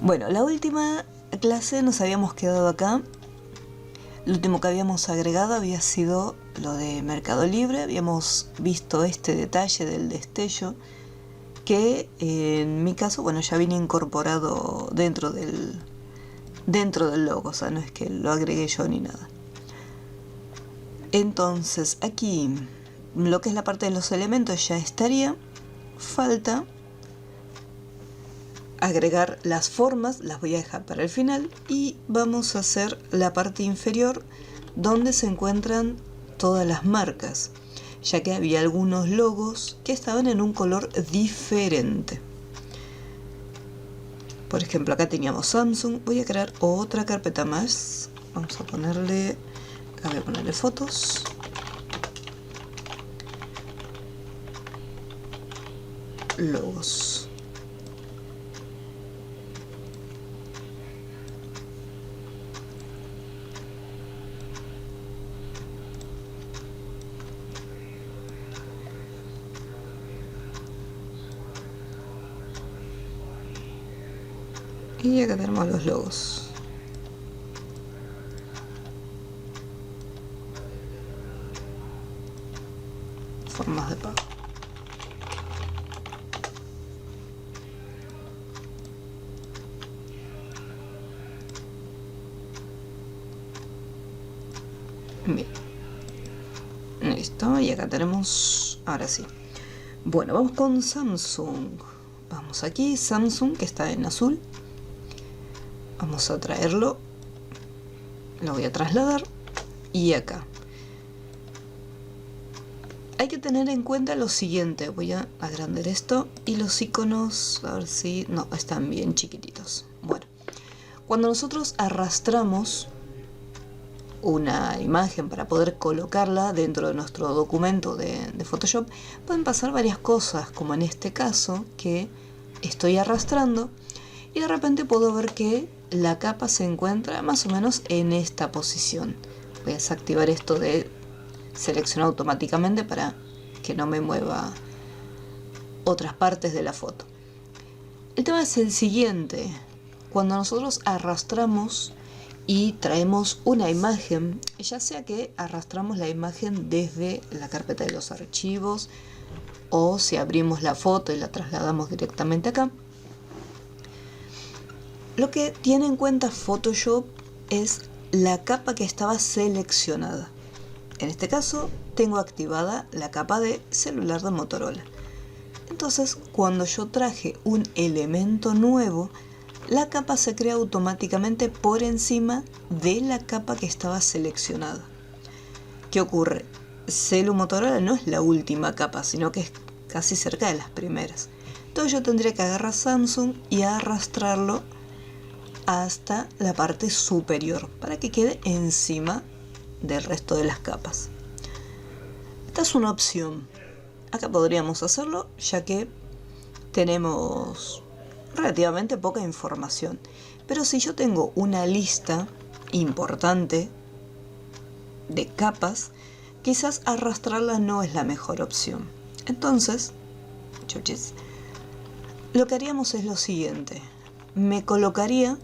Bueno, la última clase nos habíamos quedado acá. Lo último que habíamos agregado había sido lo de Mercado Libre. Habíamos visto este detalle del destello que en mi caso, bueno, ya viene incorporado dentro del logo, o sea, no es que lo agregué yo ni nada. Entonces aquí lo que es la parte de los elementos ya estaría. Falta agregar las formas, las voy a dejar para el final, y vamos a hacer la parte inferior donde se encuentran todas las marcas, ya que había algunos logos que estaban en un color diferente. Por ejemplo, acá teníamos Samsung. Voy a crear otra carpeta más. Vamos a ponerle, acá voy a ponerle fotos. Logos. Y acá tenemos los logos. Formas de pago. Bien. Listo. Y acá tenemos... Ahora sí. Bueno, vamos con Samsung. Vamos aquí, Samsung, que está en azul. Vamos a traerlo, lo voy a trasladar, y acá hay que tener en cuenta lo siguiente. Voy a agrandar esto, y los iconos, a ver si... no, están bien chiquititos. Bueno, cuando nosotros arrastramos una imagen para poder colocarla dentro de nuestro documento de Photoshop, pueden pasar varias cosas, como en este caso, que estoy arrastrando y de repente puedo ver que la capa se encuentra más o menos en esta posición. Voy a desactivar esto de seleccionar automáticamente para que no me mueva otras partes de la foto. El tema es el siguiente. Cuando nosotros arrastramos y traemos una imagen, ya sea que arrastramos la imagen desde la carpeta de los archivos, o si abrimos la foto y la trasladamos directamente acá, lo que tiene en cuenta Photoshop es la capa que estaba seleccionada. En este caso tengo activada la capa de celular de Motorola. Entonces, cuando yo traje un elemento nuevo, la capa se crea automáticamente por encima de la capa que estaba seleccionada. ¿Qué ocurre? Celu Motorola no es la última capa, sino que es casi cerca de las primeras. Entonces yo tendría que agarrar Samsung y arrastrarlo hasta la parte superior para que quede encima del resto de las capas. Esta es una opción. Acá podríamos hacerlo, ya que tenemos relativamente poca información. Pero si yo tengo una lista importante de capas, quizás arrastrarla no es la mejor opción. Entonces, lo que haríamos es lo siguiente. Me colocaría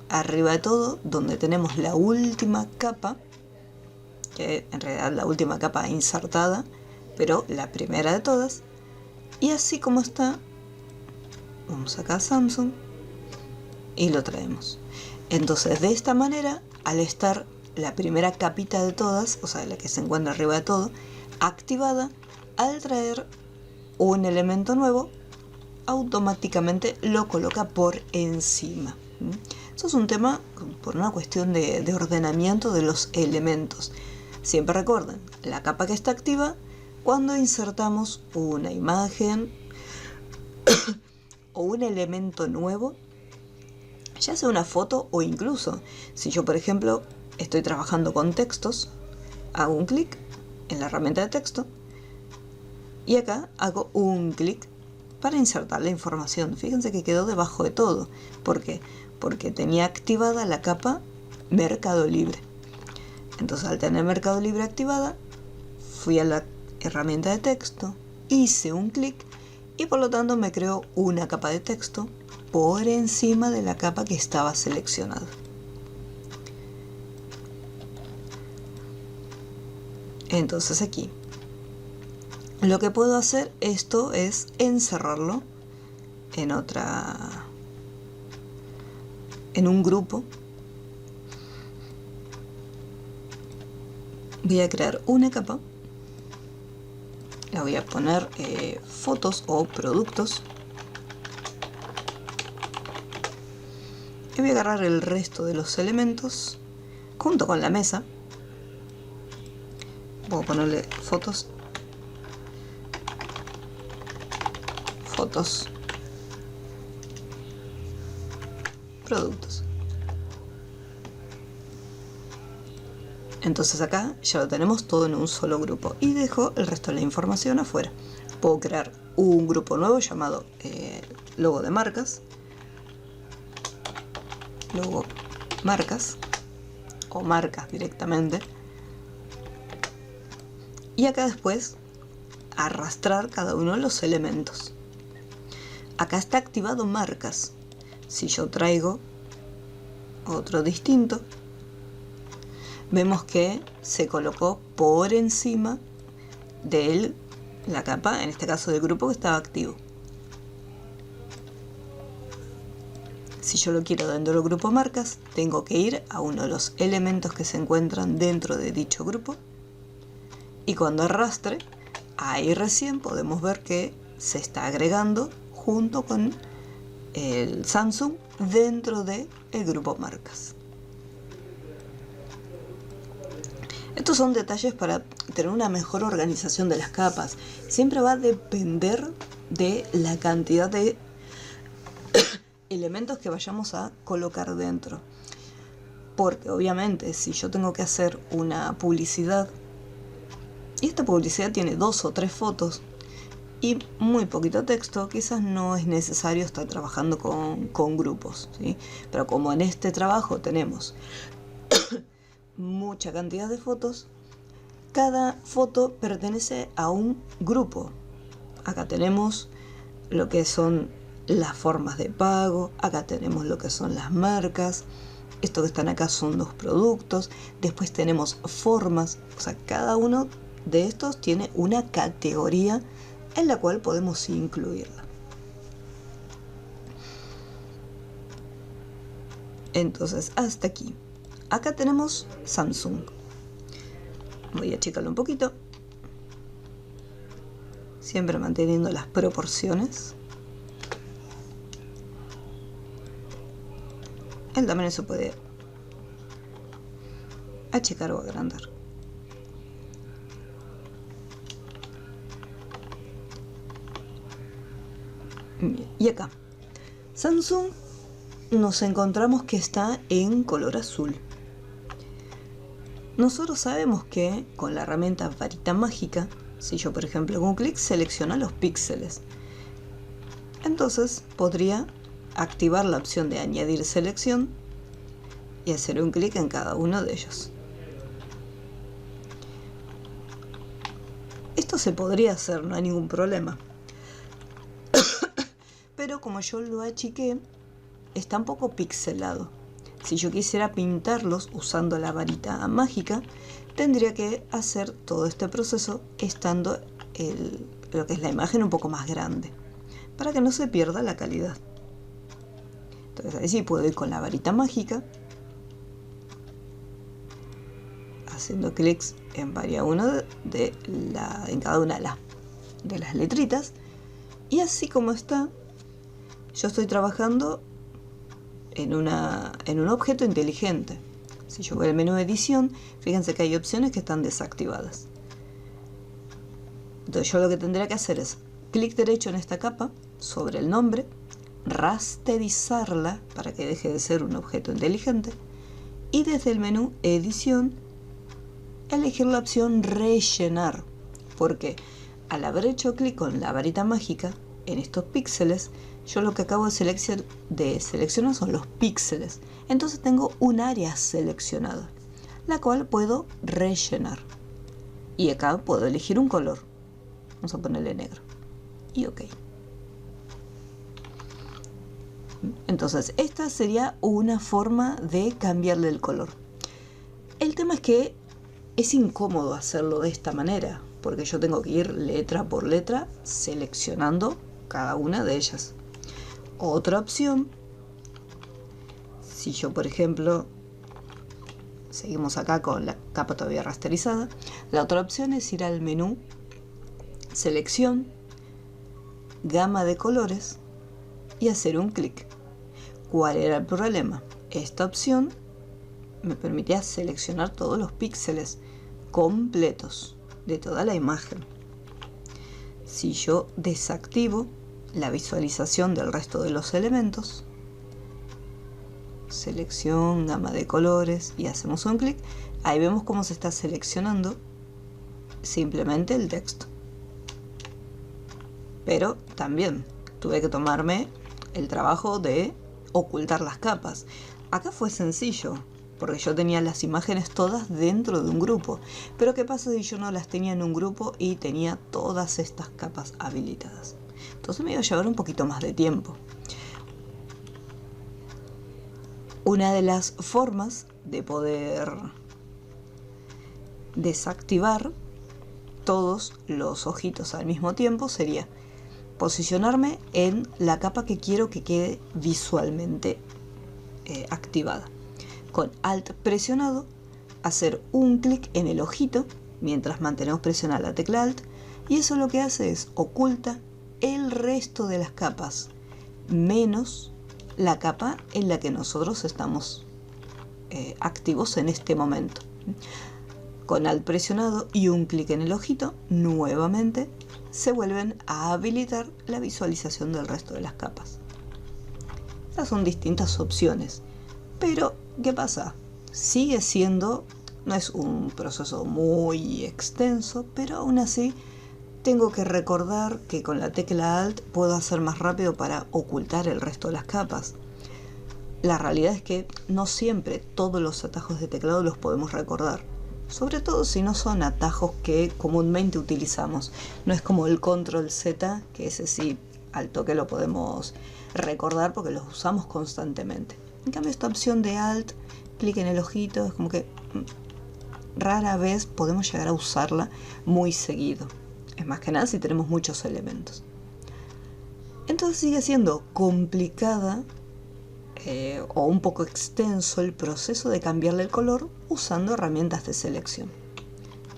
arriba de todo, donde tenemos la última capa, que en realidad la última capa insertada, pero la primera de todas, y así como está, vamos acá a Samsung y lo traemos. Entonces, de esta manera, al estar la primera capita de todas, o sea, la que se encuentra arriba de todo, activada, al traer un elemento nuevo, automáticamente lo coloca por encima. Eso es un tema por una cuestión de ordenamiento de los elementos. Siempre recuerden, la capa que está activa cuando insertamos una imagen o un elemento nuevo, ya sea una foto o incluso, si yo por ejemplo estoy trabajando con textos, hago un clic en la herramienta de texto y acá hago un clic para insertar la información. Fíjense que quedó debajo de todo. ¿Por qué? Porque tenía activada la capa Mercado Libre. Entonces, al tener Mercado Libre activada, fui a la herramienta de texto, hice un clic y por lo tanto me creó una capa de texto por encima de la capa que estaba seleccionada. Entonces aquí lo que puedo hacer esto es encerrarlo en un grupo. Voy a crear una capa, la voy a poner fotos o productos y voy a agarrar el resto de los elementos junto con la mesa. Voy a ponerle fotos, productos. Entonces acá ya lo tenemos todo en un solo grupo y dejo el resto de la información afuera. Puedo crear un grupo nuevo llamado logo de marcas, logo marcas o marcas directamente, y acá después arrastrar cada uno de los elementos. Acá está activado marcas. Si yo traigo otro distinto, vemos que se colocó por encima de la capa, en este caso del grupo que estaba activo. Si yo lo quiero dentro del grupo marcas, tengo que ir a uno de los elementos que se encuentran dentro de dicho grupo, y cuando arrastre, ahí recién podemos ver que se está agregando junto con el Samsung dentro del grupo marcas. Estos son detalles para tener una mejor organización de las capas. Siempre va a depender de la cantidad de elementos que vayamos a colocar dentro. Porque obviamente si yo tengo que hacer una publicidad y esta publicidad tiene 2 o 3 fotos y muy poquito texto, quizás no es necesario estar trabajando con grupos, ¿sí? Pero como en este trabajo tenemos mucha cantidad de fotos, cada foto pertenece a un grupo. Acá tenemos lo que son las formas de pago, acá tenemos lo que son las marcas, esto que están acá son los productos, después tenemos formas, o sea, cada uno de estos tiene una categoría en la cual podemos incluirla. Entonces, hasta aquí. Acá tenemos Samsung. Voy a achicarlo un poquito. Siempre manteniendo las proporciones. El tamaño se puede achicar o agrandar. Bien, y acá Samsung nos encontramos que está en color azul. Nosotros sabemos que con la herramienta varita mágica, si yo por ejemplo con un clic selecciona los píxeles, entonces podría activar la opción de añadir selección y hacer un clic en cada uno de ellos. Esto se podría hacer, no hay ningún problema. Pero como yo lo achiqué, está un poco pixelado. Si yo quisiera pintarlos usando la varita mágica, tendría que hacer todo este proceso estando lo que es la imagen un poco más grande, para que no se pierda la calidad. Entonces ahí sí puedo ir con la varita mágica, haciendo clics en en cada una de las letritas, y así como está, yo estoy trabajando en un objeto inteligente. Si yo voy al menú de edición, fíjense que hay opciones que están desactivadas. Entonces yo lo que tendría que hacer es clic derecho en esta capa sobre el nombre, rasterizarla para que deje de ser un objeto inteligente, y desde el menú edición elegir la opción rellenar, porque al haber hecho clic con la varita mágica en estos píxeles, yo lo que acabo de seleccionar son los píxeles. Entonces tengo un área seleccionada, la cual puedo rellenar. Y acá puedo elegir un color. Vamos a ponerle negro. Y OK. Entonces, esta sería una forma de cambiarle el color. El tema es que es incómodo hacerlo de esta manera, porque yo tengo que ir letra por letra seleccionando cada una de ellas. Otra opción, si yo por ejemplo, seguimos acá con la capa todavía rasterizada, la otra opción es ir al menú, selección, gama de colores y hacer un clic. ¿Cuál era el problema? Esta opción me permitía seleccionar todos los píxeles completos de toda la imagen. Si yo desactivo la visualización del resto de los elementos, selección, gama de colores y hacemos un clic, ahí vemos cómo se está seleccionando simplemente el texto. Pero también tuve que tomarme el trabajo de ocultar las capas. Acá fue sencillo, porque yo tenía las imágenes todas dentro de un grupo. Pero ¿qué pasa si yo no las tenía en un grupo y tenía todas estas capas habilitadas? Entonces me iba a llevar un poquito más de tiempo. Una de las formas de poder desactivar todos los ojitos al mismo tiempo sería posicionarme en la capa que quiero que quede visualmente activada. Con Alt presionado, hacer un clic en el ojito mientras mantenemos presionada la tecla Alt, y eso lo que hace es oculta el resto de las capas, menos la capa en la que nosotros estamos activos en este momento. Con Alt presionado y un clic en el ojito, nuevamente se vuelven a habilitar la visualización del resto de las capas. Estas son distintas opciones, pero ¿qué pasa? Sigue siendo, no es un proceso muy extenso, pero aún así tengo que recordar que con la tecla Alt puedo hacer más rápido para ocultar el resto de las capas. La realidad es que no siempre todos los atajos de teclado los podemos recordar, sobre todo si no son atajos que comúnmente utilizamos. No es como el Control Z, que ese sí al toque lo podemos recordar porque los usamos constantemente. En cambio, esta opción de Alt, clic en el ojito, es como que rara vez podemos llegar a usarla muy seguido. Es más que nada si tenemos muchos elementos. Entonces sigue siendo complicada o un poco extenso el proceso de cambiarle el color usando herramientas de selección.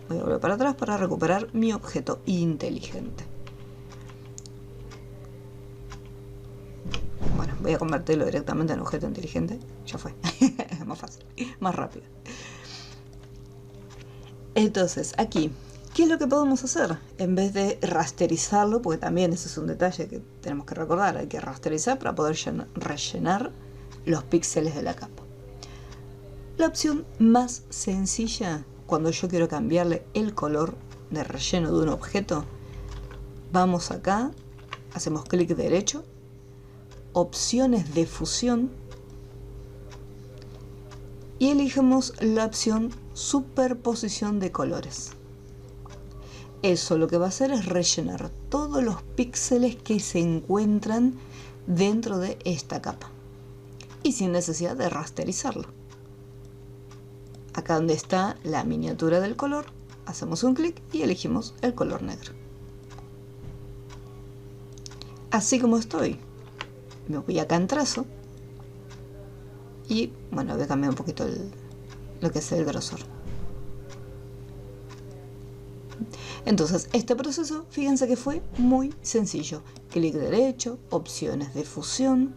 Voy a volver para atrás para recuperar mi objeto inteligente. Bueno, voy a convertirlo directamente en objeto inteligente. Ya fue. Más fácil, más rápido. Entonces, aquí, ¿qué es lo que podemos hacer? En vez de rasterizarlo, porque también ese es un detalle que tenemos que recordar, hay que rasterizar para poder rellenar los píxeles de la capa. La opción más sencilla, cuando yo quiero cambiarle el color de relleno de un objeto, vamos acá, hacemos clic derecho, opciones de fusión, y elegimos la opción superposición de colores. Eso lo que va a hacer es rellenar todos los píxeles que se encuentran dentro de esta capa y sin necesidad de rasterizarlo. Acá donde está la miniatura del color, hacemos un clic y elegimos el color negro. Así como estoy, me voy acá en trazo y bueno, voy a cambiar un poquito lo que es el grosor. Entonces, este proceso, fíjense que fue muy sencillo. Clic derecho, opciones de fusión.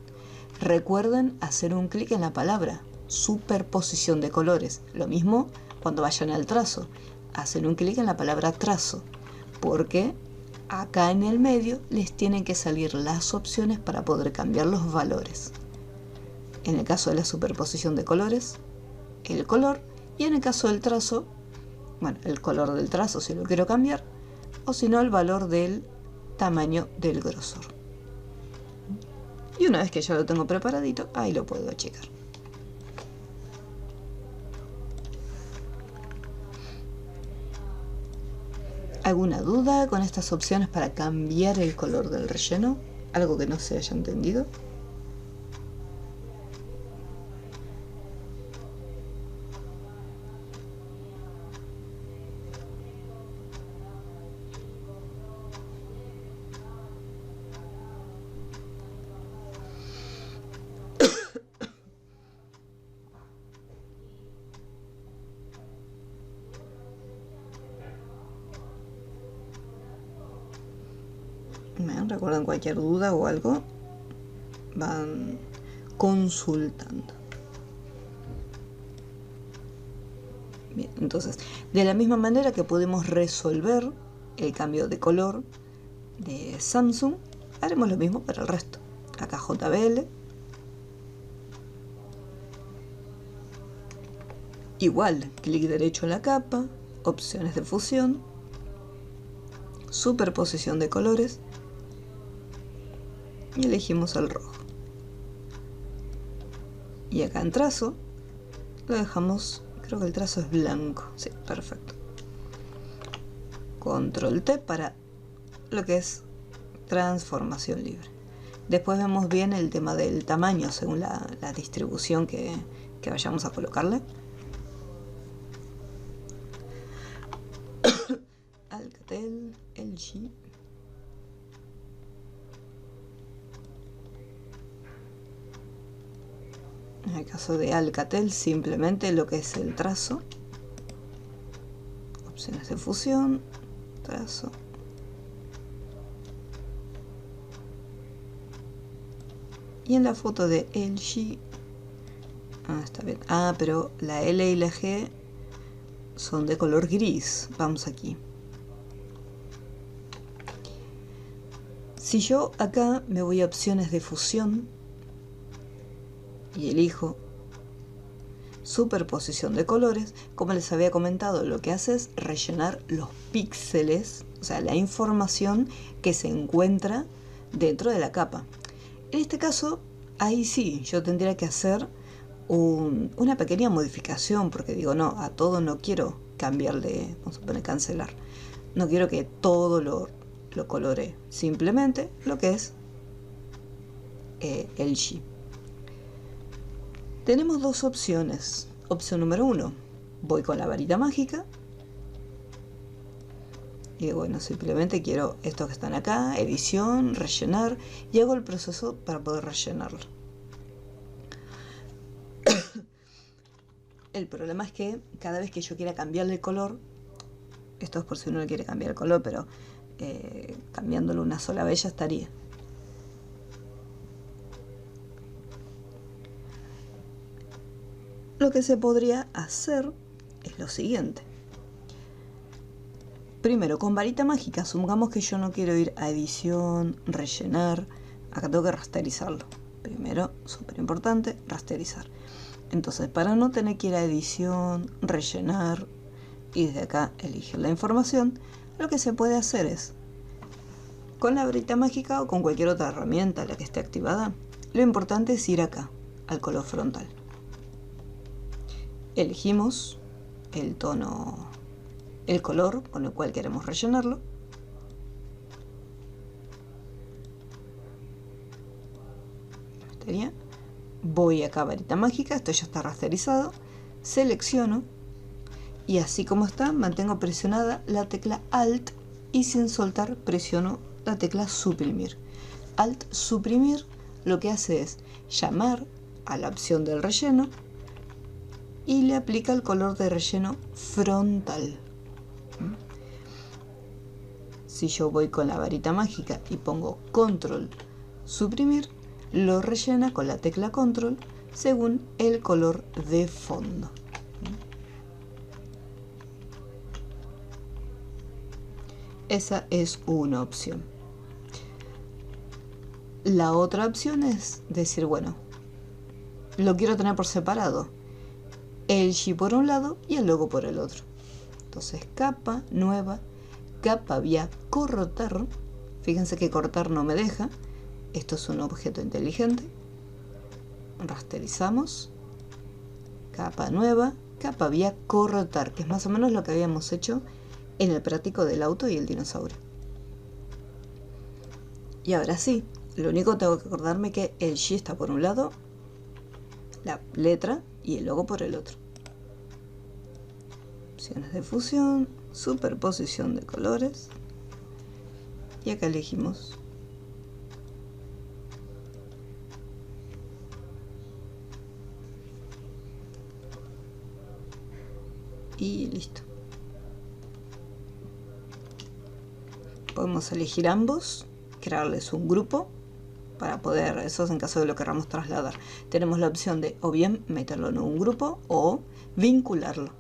Recuerden hacer un clic en la palabra superposición de colores. Lo mismo cuando vayan al trazo. Hacen un clic en la palabra trazo, porque acá en el medio les tienen que salir las opciones para poder cambiar los valores. En el caso de la superposición de colores, el color, y en el caso del trazo, bueno, el color del trazo si lo quiero cambiar, o si no el valor del tamaño del grosor. Y una vez que ya lo tengo preparadito, ahí lo puedo achicar. ¿Alguna duda con estas opciones para cambiar el color del relleno? ¿Algo que no se haya entendido? Recuerden, cualquier duda o algo, van consultando. Bien, entonces, de la misma manera que podemos resolver el cambio de color de Samsung, haremos lo mismo para el resto. Acá JBL. Igual, clic derecho en la capa, opciones de fusión, superposición de colores y elegimos el rojo. Y acá en trazo lo dejamos, creo que el trazo es blanco, sí, perfecto. Control T para lo que es transformación libre. Después vemos bien el tema del tamaño según la distribución que vayamos a colocarle. Alcatel, LG. En el caso de Alcatel, simplemente lo que es el trazo, opciones de fusión, trazo, y en la foto de LG, está bien, pero la L y la G son de color gris. Vamos aquí. Si yo acá me voy a opciones de fusión y elijo superposición de colores, como les había comentado, lo que hace es rellenar los píxeles, o sea, la información que se encuentra dentro de la capa. En este caso, ahí sí, yo tendría que hacer una pequeña modificación, porque digo, no, a todo no quiero cambiarle, vamos a poner cancelar, no quiero que todo lo coloree, simplemente lo que es LG. Tenemos dos opciones. Opción número 1, voy con la varita mágica y bueno, simplemente quiero estos que están acá, edición, rellenar, y hago el proceso para poder rellenarlo. El problema es que cada vez que yo quiera cambiarle el color, esto es por si uno le quiere cambiar el color, pero cambiándolo una sola vez ya estaría. Lo que se podría hacer es lo siguiente. Primero, con varita mágica, supongamos que yo no quiero ir a edición, rellenar, acá tengo que rasterizarlo. Primero, súper importante, rasterizar. Entonces, para no tener que ir a edición, rellenar y desde acá elegir la información, lo que se puede hacer es, con la varita mágica o con cualquier otra herramienta, la que esté activada, lo importante es ir acá, al color frontal. Elegimos el tono, el color con el cual queremos rellenarlo. Voy acá a varita mágica, esto ya está rasterizado, selecciono y así como está, mantengo presionada la tecla Alt y sin soltar presiono la tecla suprimir. Alt suprimir lo que hace es llamar a la opción del relleno y le aplica el color de relleno frontal. Si yo voy con la varita mágica y pongo control suprimir, lo rellena con la tecla control según el color de fondo. Esa es una opción. La otra opción es decir, bueno, lo quiero tener por separado, el LG por un lado y el logo por el otro. Entonces, capa nueva, capa vía cortar. Fíjense que cortar no me deja. Esto es un objeto inteligente. Rasterizamos. Capa nueva, capa vía cortar, que es más o menos lo que habíamos hecho en el práctico del auto y el dinosaurio. Y ahora sí, lo único que tengo que acordarme que el LG está por un lado, la letra y el logo por el otro. Opciones de fusión, superposición de colores. Y acá elegimos y listo. Podemos elegir ambos crearles un grupo para poder, eso es en caso de lo queramos trasladar. Tenemos la opción de o bien meterlo en un grupo o vincularlo.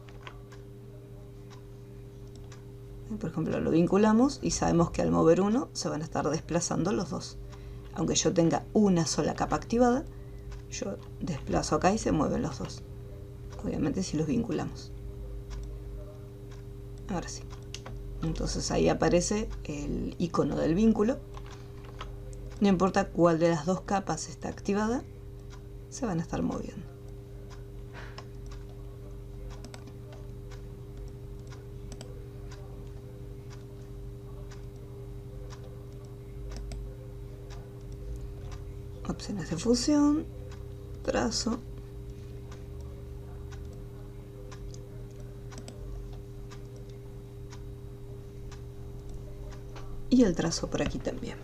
Por ejemplo, lo vinculamos y sabemos que al mover uno se van a estar desplazando los dos. Aunque yo tenga una sola capa activada, yo desplazo acá y se mueven los dos. Obviamente si los vinculamos. Ahora sí. Entonces ahí aparece el icono del vínculo. No importa cuál de las dos capas está activada, se van a estar moviendo. Opciones de fusión, trazo. Y el trazo por aquí también.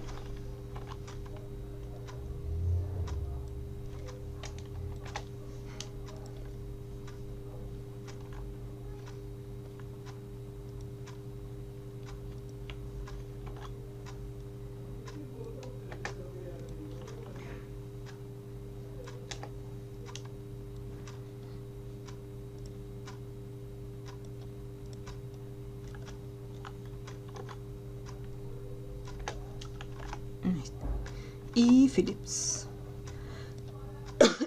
Y Philips.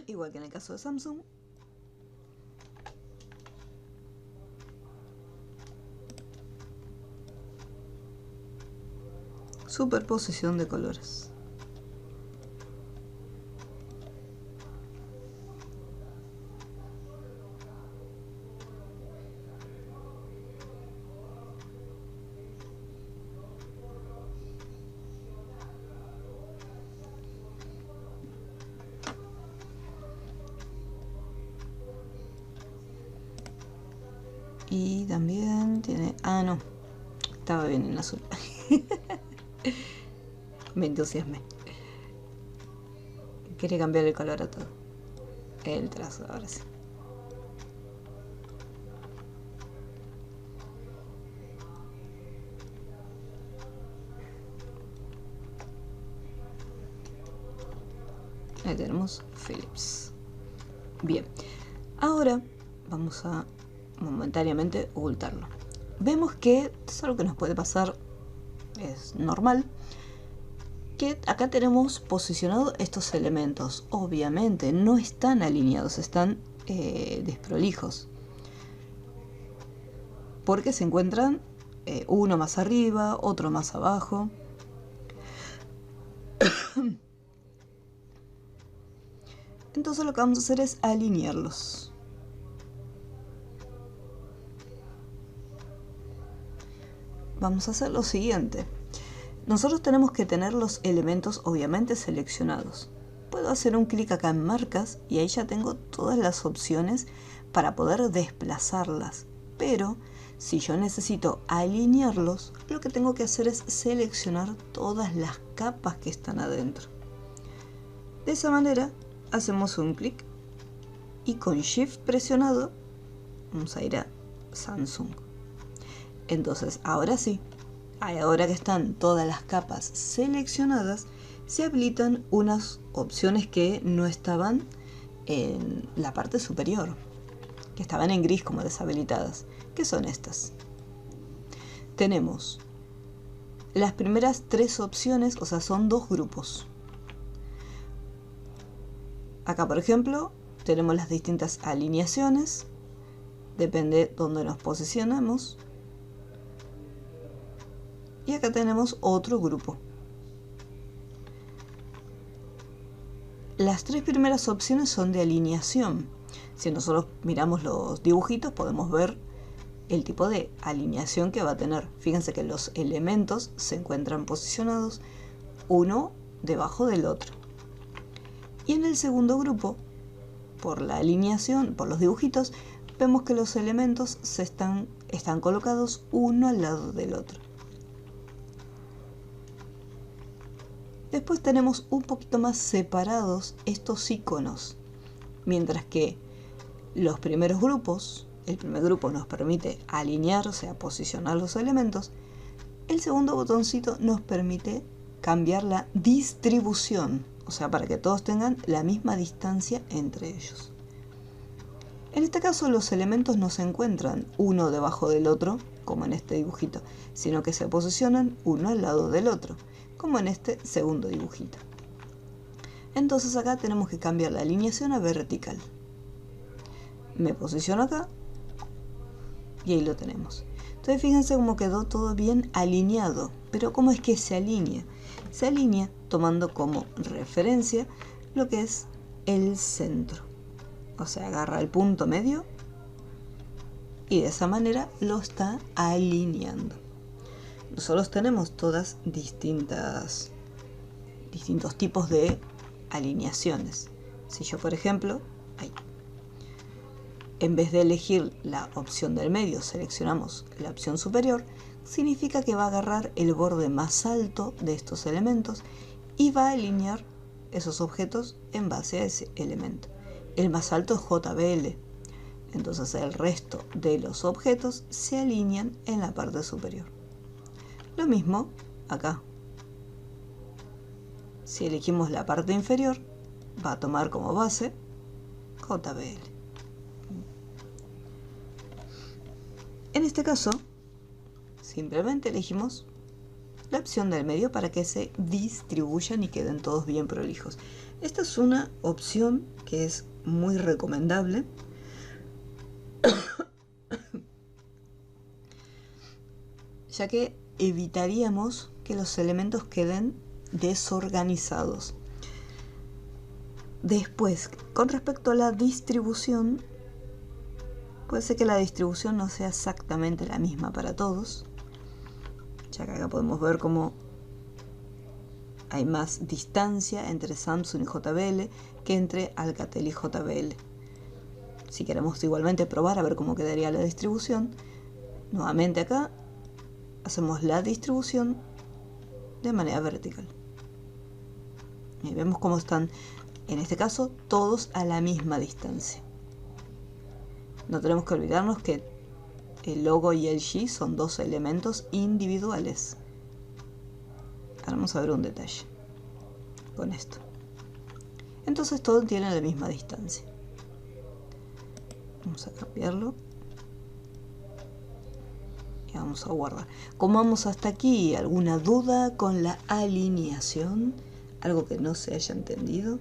Igual que en el caso de Samsung. Superposición de colores. Y también tiene... Ah, no. Estaba bien en azul. Me entusiasmé. Quería cambiar el color a todo. El trazo, ahora sí. Ahí tenemos Philips. Bien. Ahora vamos a momentáneamente ocultarlo. Vemos que es algo que nos puede pasar, es normal, que acá tenemos posicionados estos elementos. Obviamente no están alineados, están desprolijos, porque se encuentran uno más arriba, otro más abajo. Entonces lo que vamos a hacer es alinearlos. Vamos a hacer lo siguiente. Nosotros tenemos que tener los elementos obviamente seleccionados. Puedo hacer un clic acá en marcas y ahí ya tengo todas las opciones para poder desplazarlas. Pero si yo necesito alinearlos, lo que tengo que hacer es seleccionar todas las capas que están adentro. De esa manera hacemos un clic y con Shift presionado vamos a ir a Samsung. Entonces, ahora sí, ahora que están todas las capas seleccionadas, se habilitan unas opciones que no estaban en la parte superior, que estaban en gris como deshabilitadas, que son estas. Tenemos las primeras tres opciones, o sea, son dos grupos. Acá, por ejemplo, tenemos las distintas alineaciones, depende dónde nos posicionamos. Y acá tenemos otro grupo. Las tres primeras opciones son de alineación. Si nosotros miramos los dibujitos podemos ver el tipo de alineación que va a tener. Fíjense que los elementos se encuentran posicionados uno debajo del otro. Y en el segundo grupo, por la alineación, por los dibujitos, vemos que los elementos están colocados uno al lado del otro. Después tenemos un poquito más separados estos iconos, mientras que los primeros grupos, el primer grupo nos permite alinear, o sea, posicionar los elementos, el segundo botoncito nos permite cambiar la distribución, o sea, para que todos tengan la misma distancia entre ellos. En este caso los elementos no se encuentran uno debajo del otro, como en este dibujito, sino que se posicionan uno al lado del otro, como en este segundo dibujito. Entonces acá tenemos que cambiar la alineación a vertical. Me posiciono acá y ahí lo tenemos. Entonces fíjense cómo quedó todo bien alineado. Pero ¿cómo es que se alinea? Se alinea tomando como referencia lo que es el centro. O sea, agarra el punto medio y de esa manera lo está alineando. Nosotros tenemos todas distintos tipos de alineaciones. Si yo, por ejemplo, en vez de elegir la opción del medio, seleccionamos la opción superior, significa que va a agarrar el borde más alto de estos elementos y va a alinear esos objetos en base a ese elemento. El más alto es JBL, entonces el resto de los objetos se alinean en la parte superior. Lo mismo acá. Si elegimos la parte inferior, va a tomar como base JBL. En este caso, simplemente elegimos la opción del medio para que se distribuyan y queden todos bien prolijos. Esta es una opción que es muy recomendable ya que evitaríamos que los elementos queden desorganizados. Después, con respecto a la distribución, puede ser que la distribución no sea exactamente la misma para todos, ya que acá podemos ver cómo hay más distancia entre Samsung y JBL que entre Alcatel y JBL. Si queremos igualmente probar a ver cómo quedaría la distribución, nuevamente acá hacemos la distribución de manera vertical. Y vemos cómo están, en este caso, todos a la misma distancia. No tenemos que olvidarnos que el logo y el G son dos elementos individuales. Ahora vamos a ver un detalle con esto. Entonces todos tienen la misma distancia. Vamos a cambiarlo. Y vamos a guardar. Como vamos hasta aquí, ¿alguna duda con la alineación? ¿Algo que no se haya entendido?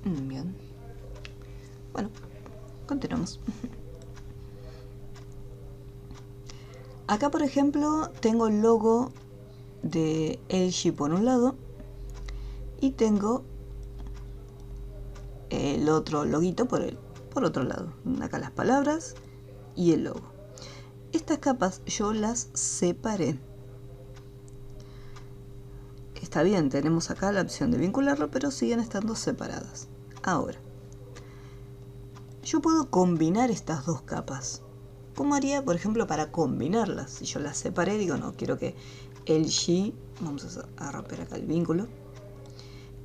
Bien. Bueno, continuamos. Acá, por ejemplo, tengo el logo de LG por un lado y tengo el otro loguito por otro lado. Acá las palabras y el logo. Estas capas yo las separé. Está bien, tenemos acá la opción de vincularlo, pero siguen estando separadas. Ahora, yo puedo combinar estas dos capas. ¿Cómo haría, por ejemplo, para combinarlas? Si yo las separé, digo, no, quiero que LG, vamos a romper acá el vínculo.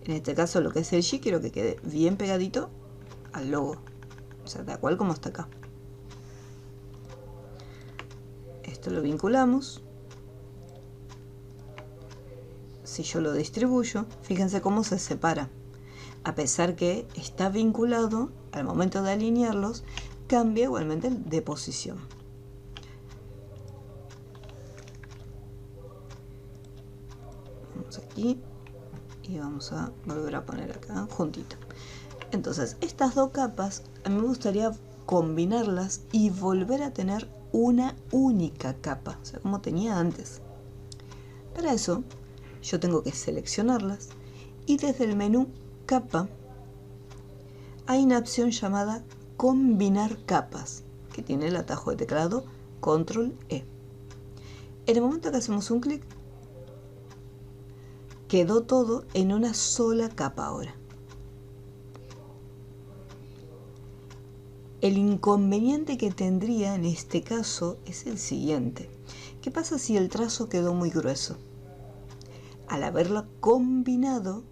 En este caso, lo que es LG, quiero que quede bien pegadito al logo. O sea, tal cual como está acá. Esto lo vinculamos. Si yo lo distribuyo, fíjense cómo se separa. A pesar que está vinculado, al momento de alinearlos, cambia igualmente de posición. Vamos aquí y vamos a volver a poner acá juntito. Entonces, estas dos capas, a mí me gustaría combinarlas y volver a tener una única capa, o sea, como tenía antes. Para eso, yo tengo que seleccionarlas y desde el menú capa hay una opción llamada combinar capas, que tiene el atajo de teclado Control E. En el momento que hacemos un clic, quedó todo en una sola capa ahora. El inconveniente que tendría en este caso es el siguiente. ¿Qué pasa si el trazo quedó muy grueso? Al haberlo combinado,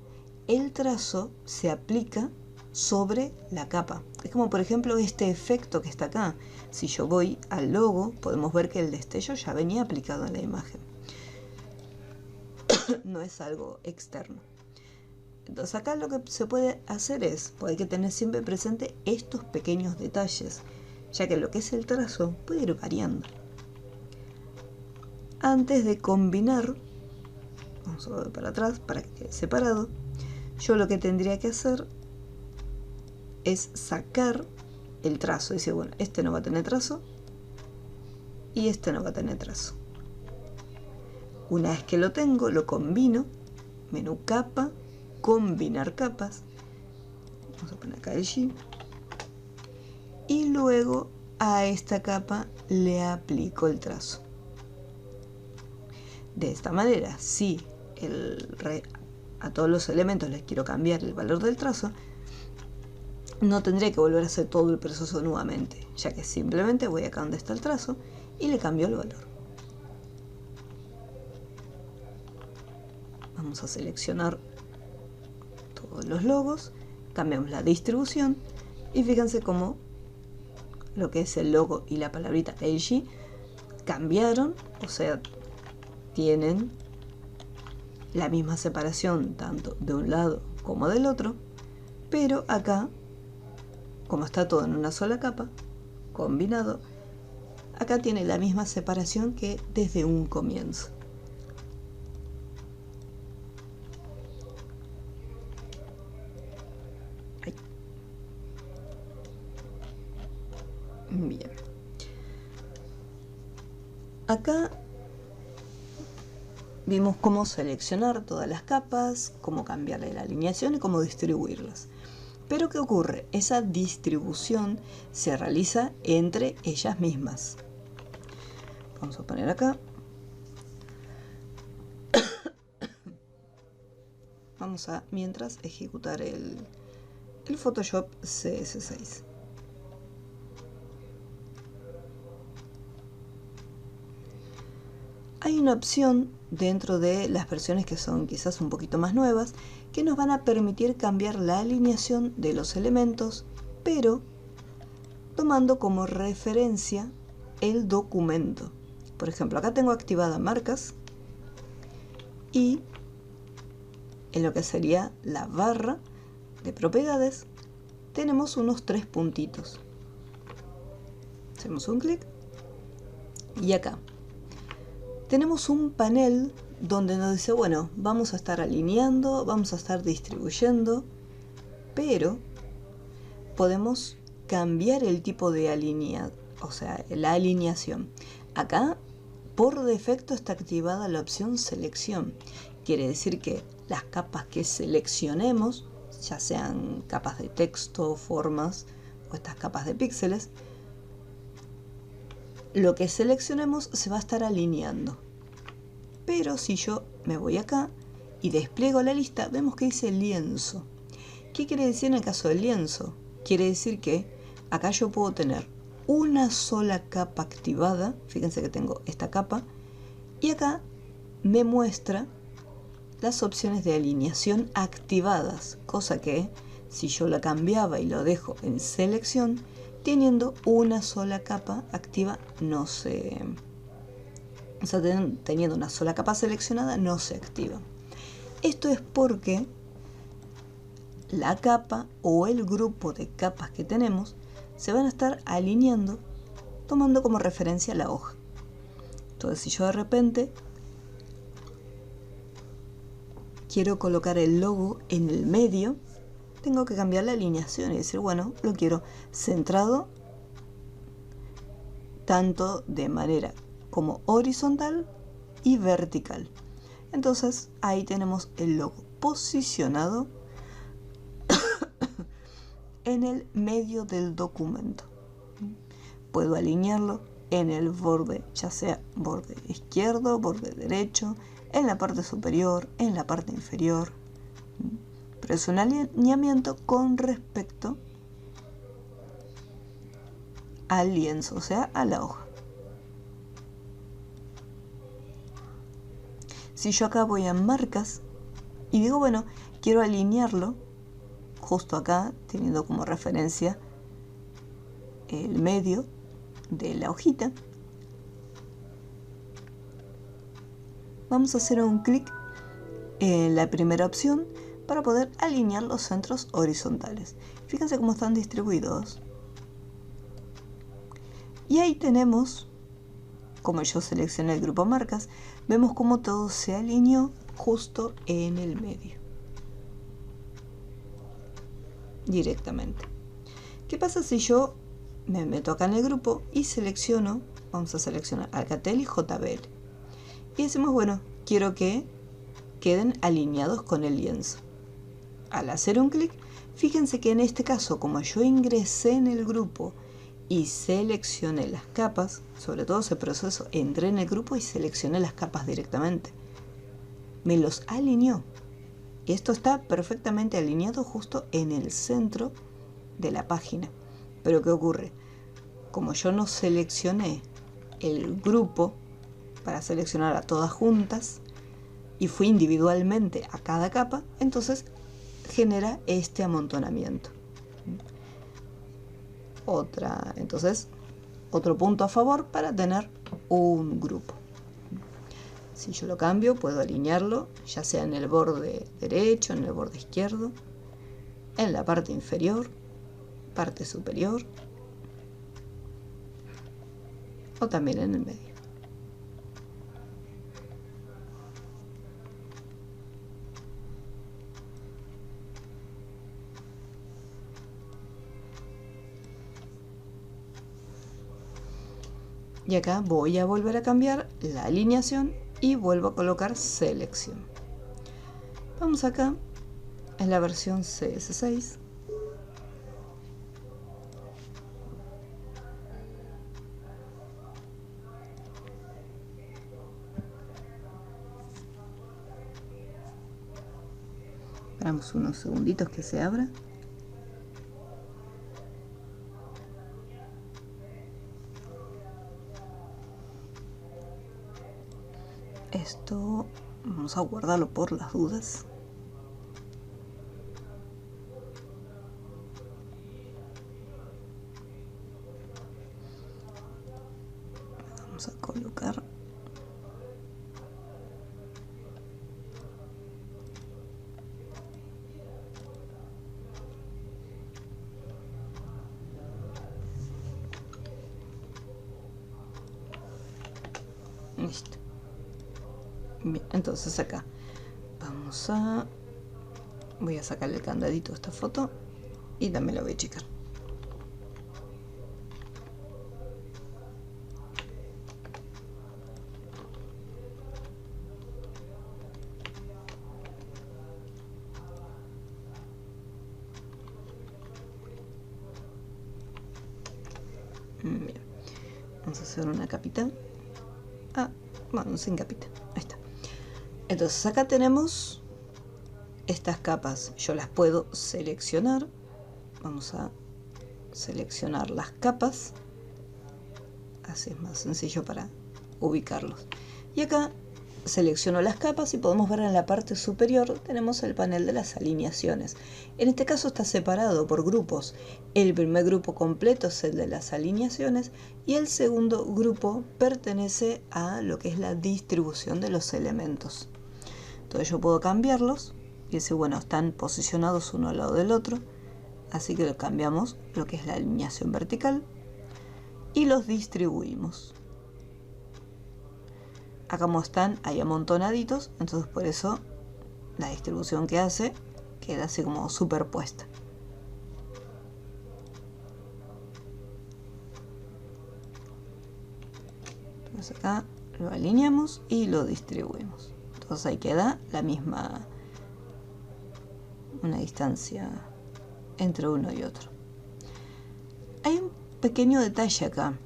el trazo se aplica sobre la capa. Es como por ejemplo este efecto que está acá. Si yo voy al logo, podemos ver que el destello ya venía aplicado en la imagen. No es algo externo. Entonces acá lo que se puede hacer es, pues hay que tener siempre presente estos pequeños detalles, ya que lo que es el trazo puede ir variando. Antes de combinar, vamos a volver para atrás para que quede separado, yo lo que tendría que hacer es sacar el trazo, decir, bueno, este no va a tener trazo y este no va a tener trazo. Una vez que lo tengo, lo combino, menú capa, combinar capas, vamos a poner acá el G, y luego a esta capa le aplico el trazo. De esta manera, si a todos los elementos les quiero cambiar el valor del trazo, no tendré que volver a hacer todo el proceso nuevamente, ya que simplemente voy acá donde está el trazo y le cambio el valor. Vamos a seleccionar todos los logos, cambiamos la distribución y fíjense cómo lo que es el logo y la palabrita LG cambiaron, o sea, tienen la misma separación tanto de un lado como del otro, pero acá, como está todo en una sola capa, combinado, acá tiene la misma separación que desde un comienzo. Ahí. Bien. Acá vimos cómo seleccionar todas las capas, cómo cambiarle la alineación y cómo distribuirlas. Pero ¿qué ocurre? Esa distribución se realiza entre ellas mismas. Vamos a poner acá. Vamos a, mientras, ejecutar el Photoshop CS6. Hay una opción dentro de las versiones que son quizás un poquito más nuevas que nos van a permitir cambiar la alineación de los elementos, pero tomando como referencia el documento. Por ejemplo, acá tengo activada marcas y en lo que sería la barra de propiedades tenemos unos 3 puntitos. Hacemos un clic y acá tenemos un panel donde nos dice, bueno, vamos a estar alineando, vamos a estar distribuyendo, pero podemos cambiar el tipo de o sea, la alineación. Acá, por defecto, está activada la opción selección. Quiere decir que las capas que seleccionemos, ya sean capas de texto, formas o estas capas de píxeles, lo que seleccionemos se va a estar alineando. Pero si yo me voy acá y despliego la lista, vemos que dice lienzo. ¿Qué quiere decir en el caso del lienzo? Quiere decir que acá yo puedo tener una sola capa activada, fíjense que tengo esta capa, y acá me muestra las opciones de alineación activadas, cosa que si yo la cambiaba y lo dejo en selección, teniendo una sola capa activa no se... O sea, teniendo una sola capa seleccionada no se activa. Esto es porque la capa o el grupo de capas que tenemos se van a estar alineando tomando como referencia la hoja. Entonces, si yo de repente quiero colocar el logo en el medio, tengo que cambiar la alineación y decir, bueno, lo quiero centrado tanto de manera como horizontal y vertical. Entonces ahí tenemos el logo posicionado en el medio del documento. Puedo alinearlo en el borde, ya sea borde izquierdo, borde derecho, en la parte superior, en la parte inferior. Pero es un alineamiento con respecto al lienzo, o sea, a la hoja. Si yo acá voy a marcas y digo, bueno, quiero alinearlo justo acá, teniendo como referencia el medio de la hojita, vamos a hacer un clic en la primera opción para poder alinear los centros horizontales. Fíjense cómo están distribuidos. Y ahí tenemos, como yo seleccioné el grupo marcas, vemos cómo todo se alineó justo en el medio. Directamente. ¿Qué pasa si yo me meto acá en el grupo y selecciono, vamos a seleccionar Alcatel y JBL? Y decimos, bueno, quiero que queden alineados con el lienzo. Al hacer un clic, fíjense que en este caso, como yo ingresé en el grupo y seleccioné las capas, sobre todo ese proceso, entré en el grupo y seleccioné las capas directamente. Me los alineó. Y esto está perfectamente alineado justo en el centro de la página. Pero ¿qué ocurre? Como yo no seleccioné el grupo para seleccionar a todas juntas y fui individualmente a cada capa, entonces genera este amontonamiento. Entonces, otro punto a favor para tener un grupo. Si yo lo cambio, puedo alinearlo, ya sea en el borde derecho, en el borde izquierdo, en la parte inferior, parte superior, o también en el medio. Y acá voy a volver a cambiar la alineación y vuelvo a colocar selección. Vamos acá en la versión CS6. Esperamos unos segunditos que se abra. Esto vamos a guardarlo por las dudas. Vamos a colocar listo. Bien, entonces acá voy a sacarle el candadito a esta foto y también la voy a checar. Bien, vamos a hacer una capita. Bueno, sin capita, ahí está. Entonces acá tenemos estas capas, yo las puedo seleccionar. Vamos a seleccionar las capas, así es más sencillo para ubicarlos. Y acá selecciono las capas y podemos ver en la parte superior tenemos el panel de las alineaciones. En este caso está separado por grupos. El primer grupo completo es el de las alineaciones y el segundo grupo pertenece a lo que es la distribución de los elementos. Entonces yo puedo cambiarlos y decir, bueno, están posicionados uno al lado del otro, así que cambiamos lo que es la alineación vertical y los distribuimos. Acá como están ahí amontonaditos, entonces por eso la distribución que hace queda así como superpuesta. Entonces acá lo alineamos y lo distribuimos. Entonces ahí queda la misma, una distancia entre uno y otro. Hay un pequeño detalle acá.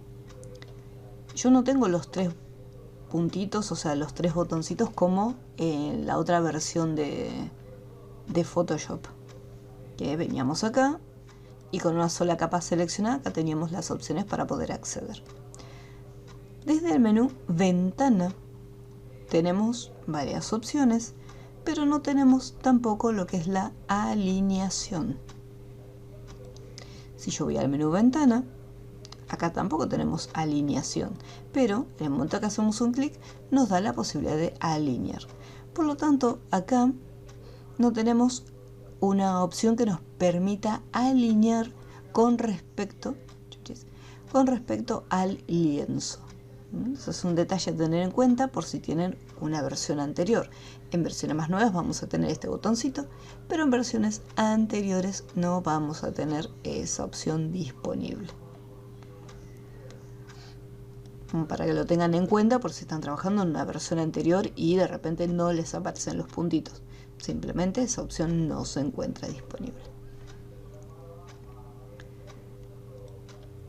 Yo no tengo los 3 puntitos, o sea, los 3 botoncitos como en la otra versión de Photoshop. Que veníamos acá y con una sola capa seleccionada acá teníamos las opciones para poder acceder. Desde el menú Ventana tenemos varias opciones, pero no tenemos tampoco lo que es la alineación. Si yo voy al menú Ventana, acá tampoco tenemos alineación, pero en el momento que hacemos un clic nos da la posibilidad de alinear. Por lo tanto, acá no tenemos una opción que nos permita alinear con respecto al lienzo. Eso es un detalle a tener en cuenta por si tienen una versión anterior. En versiones más nuevas vamos a tener este botoncito, pero en versiones anteriores no vamos a tener esa opción disponible. Para que lo tengan en cuenta por si están trabajando en una versión anterior y de repente no les aparecen los puntitos. Simplemente esa opción no se encuentra disponible.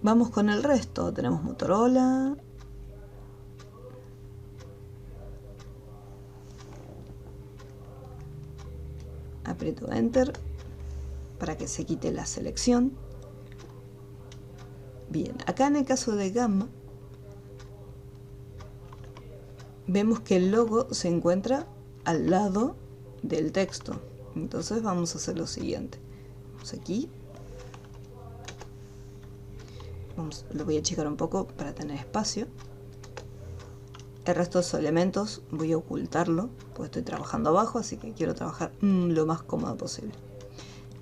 Vamos con el resto. Tenemos Motorola. Aprieto Enter para que se quite la selección. Bien, acá en el caso de Gamma vemos que el logo se encuentra al lado del texto. Entonces vamos a hacer lo siguiente. Vamos aquí. Lo voy a achicar un poco para tener espacio. El resto de los elementos voy a ocultarlo, porque estoy trabajando abajo, así que quiero trabajar lo más cómodo posible.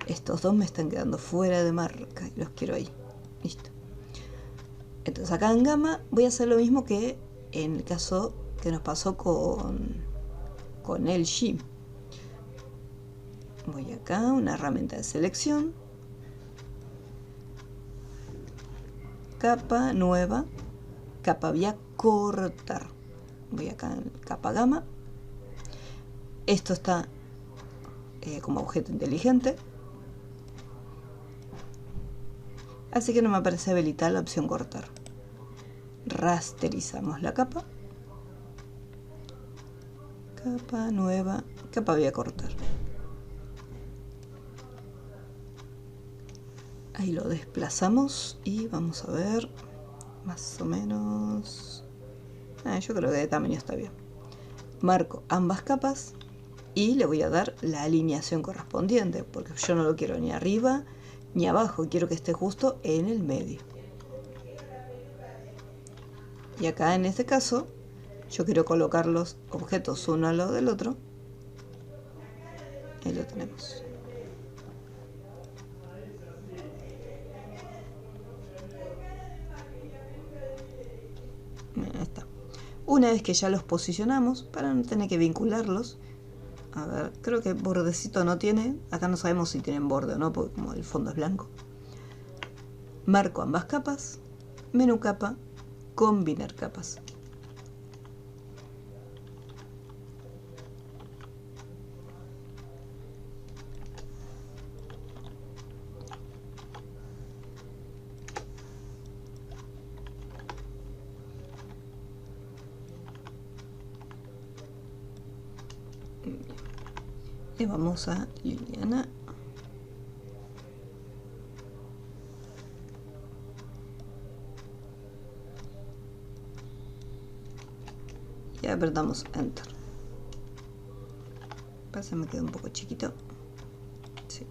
Estos dos me están quedando fuera de marca y los quiero ahí. Listo. Entonces acá en Gamma voy a hacer lo mismo que en el caso que nos pasó con LG. Voy acá, una herramienta de selección. Capa nueva. Capa voy a cortar. Voy acá en capa Gamma. Esto está como objeto inteligente. Así que no me aparece habilitar la opción cortar. Rasterizamos la capa. Capa nueva. Capa voy a cortar. Ahí lo desplazamos y vamos a ver más o menos. Yo creo que de tamaño está bien. Marco ambas capas y le voy a dar la alineación correspondiente, porque yo no lo quiero ni arriba ni abajo, quiero que esté justo en el medio. Y acá en este caso yo quiero colocar los objetos uno al lado del otro. Ahí lo tenemos. Ahí está. Una vez que ya los posicionamos, para no tener que vincularlos, a ver, creo que bordecito no tiene, acá no sabemos si tienen borde o no, porque como el fondo es blanco. Marco ambas capas, menú capa, combinar capas. Y vamos a Liliana. Y apretamos Enter. Parece que me queda un poco chiquito. Sí.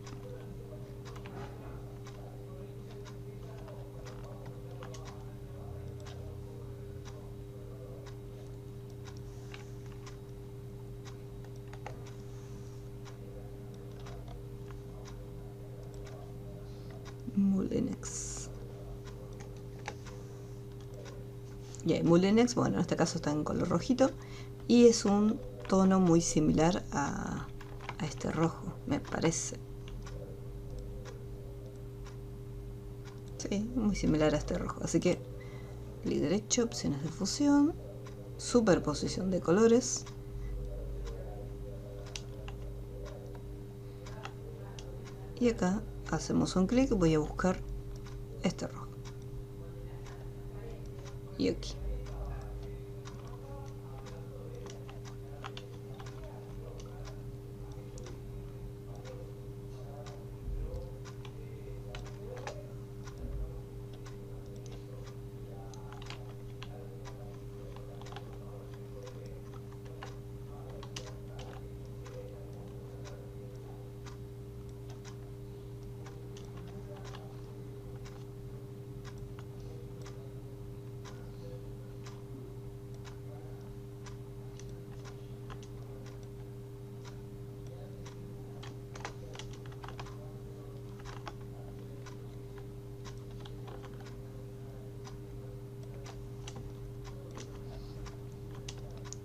Mulinex. Y el Mulinex, bueno, en este caso está en color rojito y es un tono muy similar a este rojo, me parece. Sí, muy similar a este rojo. Así que clic derecho, opciones de fusión, superposición de colores. Y acá hacemos un clic, voy a buscar este rojo. y aquí.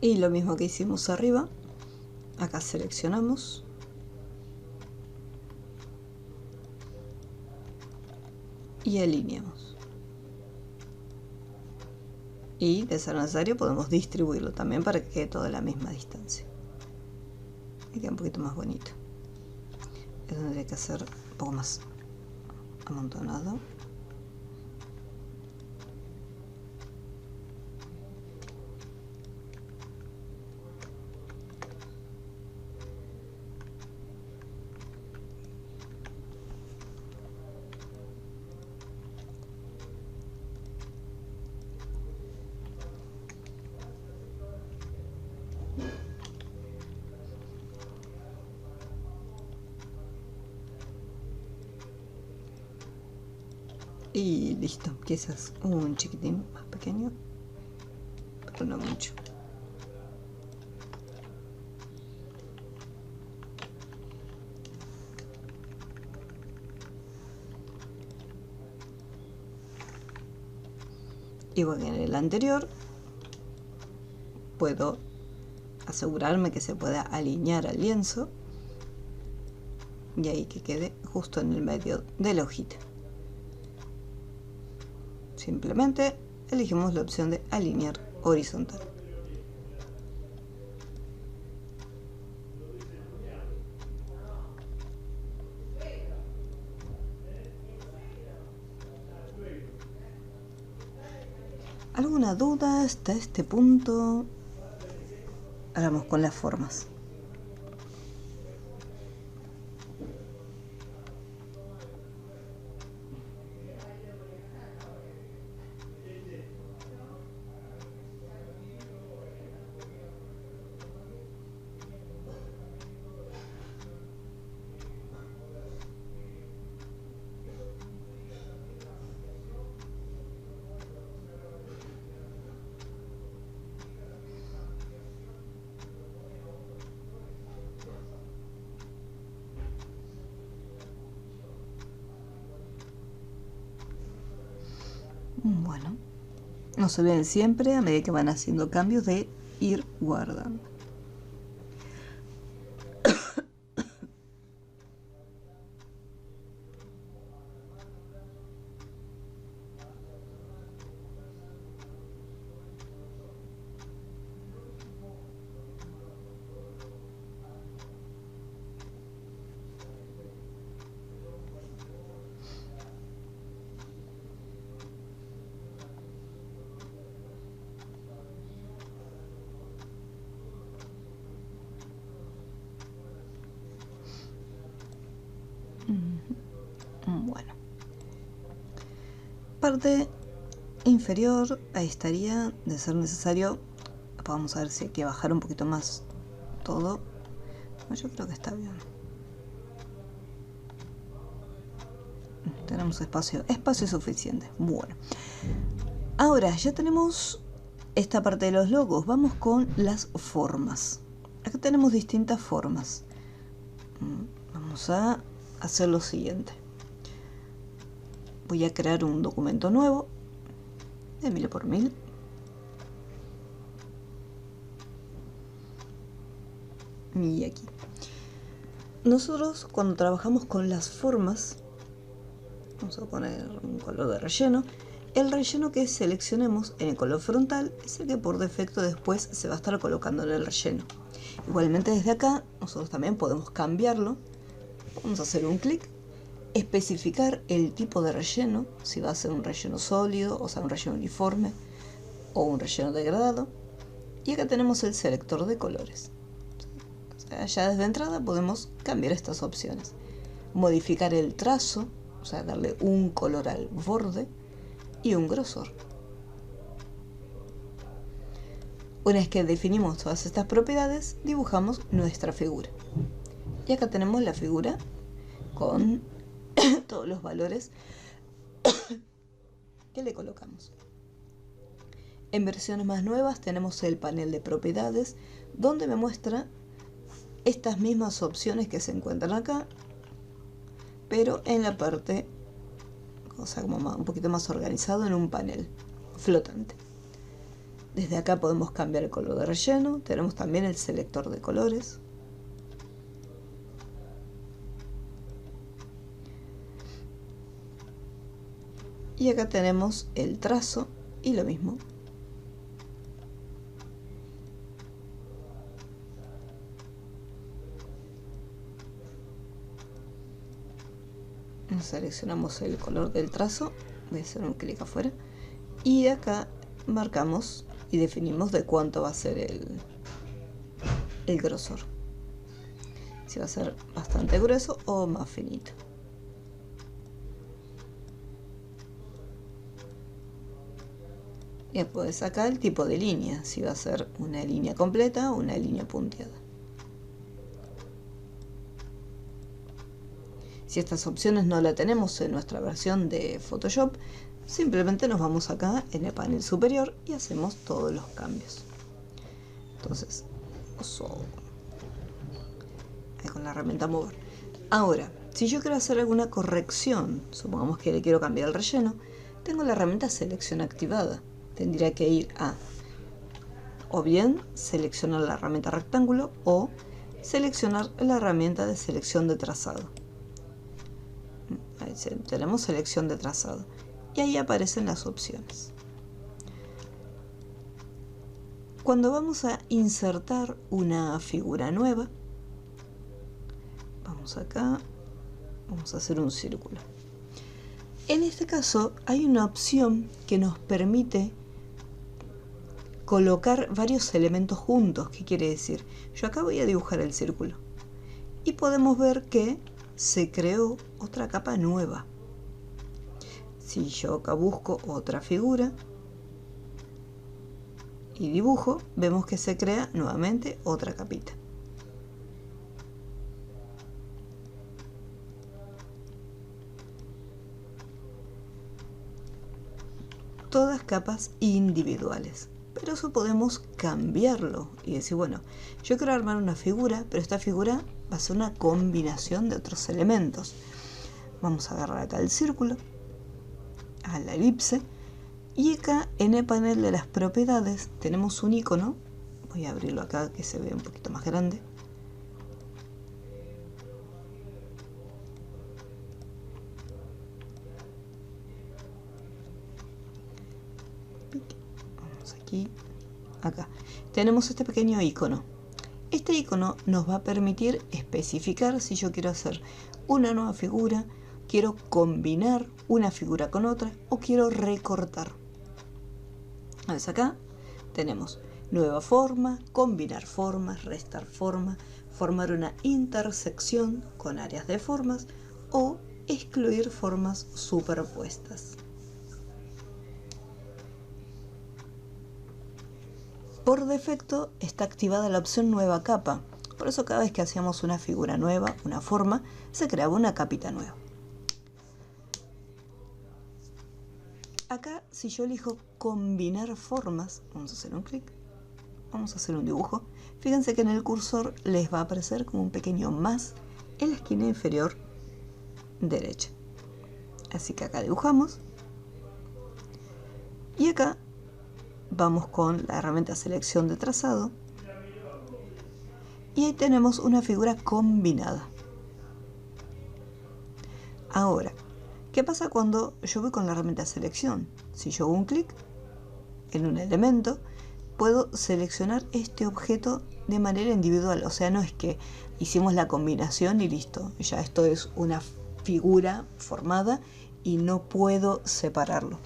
Y lo mismo que hicimos arriba, acá seleccionamos y alineamos. Y de ser necesario podemos distribuirlo también para que quede todo a la misma distancia. Y queda un poquito más bonito. Eso tendría que hacer un poco más amontonado. Y listo, quizás un chiquitín más pequeño, pero no mucho. Igual que en el anterior, puedo asegurarme que se pueda alinear al lienzo y ahí que quede justo en el medio de la hojita. Simplemente elegimos la opción de alinear horizontal. ¿Alguna duda hasta este punto? Ahora vamos con las formas. Bueno, no se olviden siempre, a medida que van haciendo cambios, de ir guardando. Bueno, parte inferior, ahí estaría, de ser necesario. Vamos a ver si hay que bajar un poquito más todo. Yo creo que está bien. Tenemos espacio suficiente. Bueno, ahora ya tenemos esta parte de los logos. Vamos con las formas. Acá tenemos distintas formas. Vamos a hacer lo siguiente. Voy a crear un documento nuevo de 1000 por 1000. Y aquí. Nosotros cuando trabajamos con las formas, vamos a poner un color de relleno. El relleno que seleccionemos en el color frontal es el que por defecto después se va a estar colocando en el relleno. Igualmente desde acá nosotros también podemos cambiarlo. Vamos a hacer un clic, especificar el tipo de relleno, si va a ser un relleno sólido o sea un relleno uniforme. o un relleno degradado. Y acá tenemos el selector de colores. O sea, ya desde entrada podemos cambiar estas opciones. Modificar el trazo, o sea, darle un color al borde y un grosor. Una vez que definimos todas estas propiedades, dibujamos nuestra figura. Y acá tenemos la figura con todos los valores que le colocamos. En versiones más nuevas tenemos el panel de propiedades, donde me muestra estas mismas opciones que se encuentran acá, pero en la parte, o sea, como un poquito más organizado en un panel flotante. Desde acá podemos cambiar el color de relleno. Tenemos también el selector de colores. Y acá tenemos el trazo y lo mismo. Seleccionamos el color del trazo. Voy a hacer un clic afuera. Y acá marcamos y definimos de cuánto va a ser el grosor. Si va a ser bastante grueso o más finito. Y después acá el tipo de línea, si va a ser una línea completa o una línea punteada. Si estas opciones no las tenemos en nuestra versión de Photoshop, simplemente nos vamos acá en el panel superior y hacemos todos los cambios. Entonces, ahí con la herramienta mover. Ahora, si yo quiero hacer alguna corrección, supongamos que le quiero cambiar el relleno, tengo la herramienta selección activada. Tendría que ir a, o bien seleccionar la herramienta rectángulo o seleccionar la herramienta de selección de trazado. Ahí tenemos selección de trazado. Y ahí aparecen las opciones. Cuando vamos a insertar una figura nueva, vamos acá, vamos a hacer un círculo. En este caso hay una opción que nos permite colocar varios elementos juntos. ¿Qué quiere decir? Yo acá voy a dibujar el círculo y podemos ver que se creó otra capa nueva. Si yo acá busco otra figura y dibujo, vemos que se crea nuevamente otra capita. Todas capas individuales. Pero eso podemos cambiarlo y decir, bueno, yo quiero armar una figura, pero esta figura va a ser una combinación de otros elementos. Vamos a agarrar acá el círculo, a la elipse, y acá en el panel de las propiedades tenemos un icono. Voy a abrirlo acá que se ve un poquito más grande. Vamos aquí, acá. Tenemos este pequeño icono. Este icono nos va a permitir especificar si yo quiero hacer una nueva figura, quiero combinar una figura con otra o quiero recortar. Entonces acá tenemos nueva forma, combinar formas, restar forma, formar una intersección con áreas de formas o excluir formas superpuestas. Por defecto está activada la opción nueva capa, por eso cada vez que hacíamos una figura nueva, una forma, se creaba una capita nueva. Acá, si yo elijo combinar formas, vamos a hacer un clic, vamos a hacer un dibujo. Fíjense que en el cursor les va a aparecer como un pequeño más en la esquina inferior derecha. Así que acá dibujamos. Y acá vamos con la herramienta selección de trazado. Y ahí tenemos una figura combinada. Ahora, ¿qué pasa cuando yo voy con la herramienta selección? Si yo hago un clic en un elemento, puedo seleccionar este objeto de manera individual. O sea, no es que hicimos la combinación y listo. Ya esto es una figura formada y no puedo separarlo.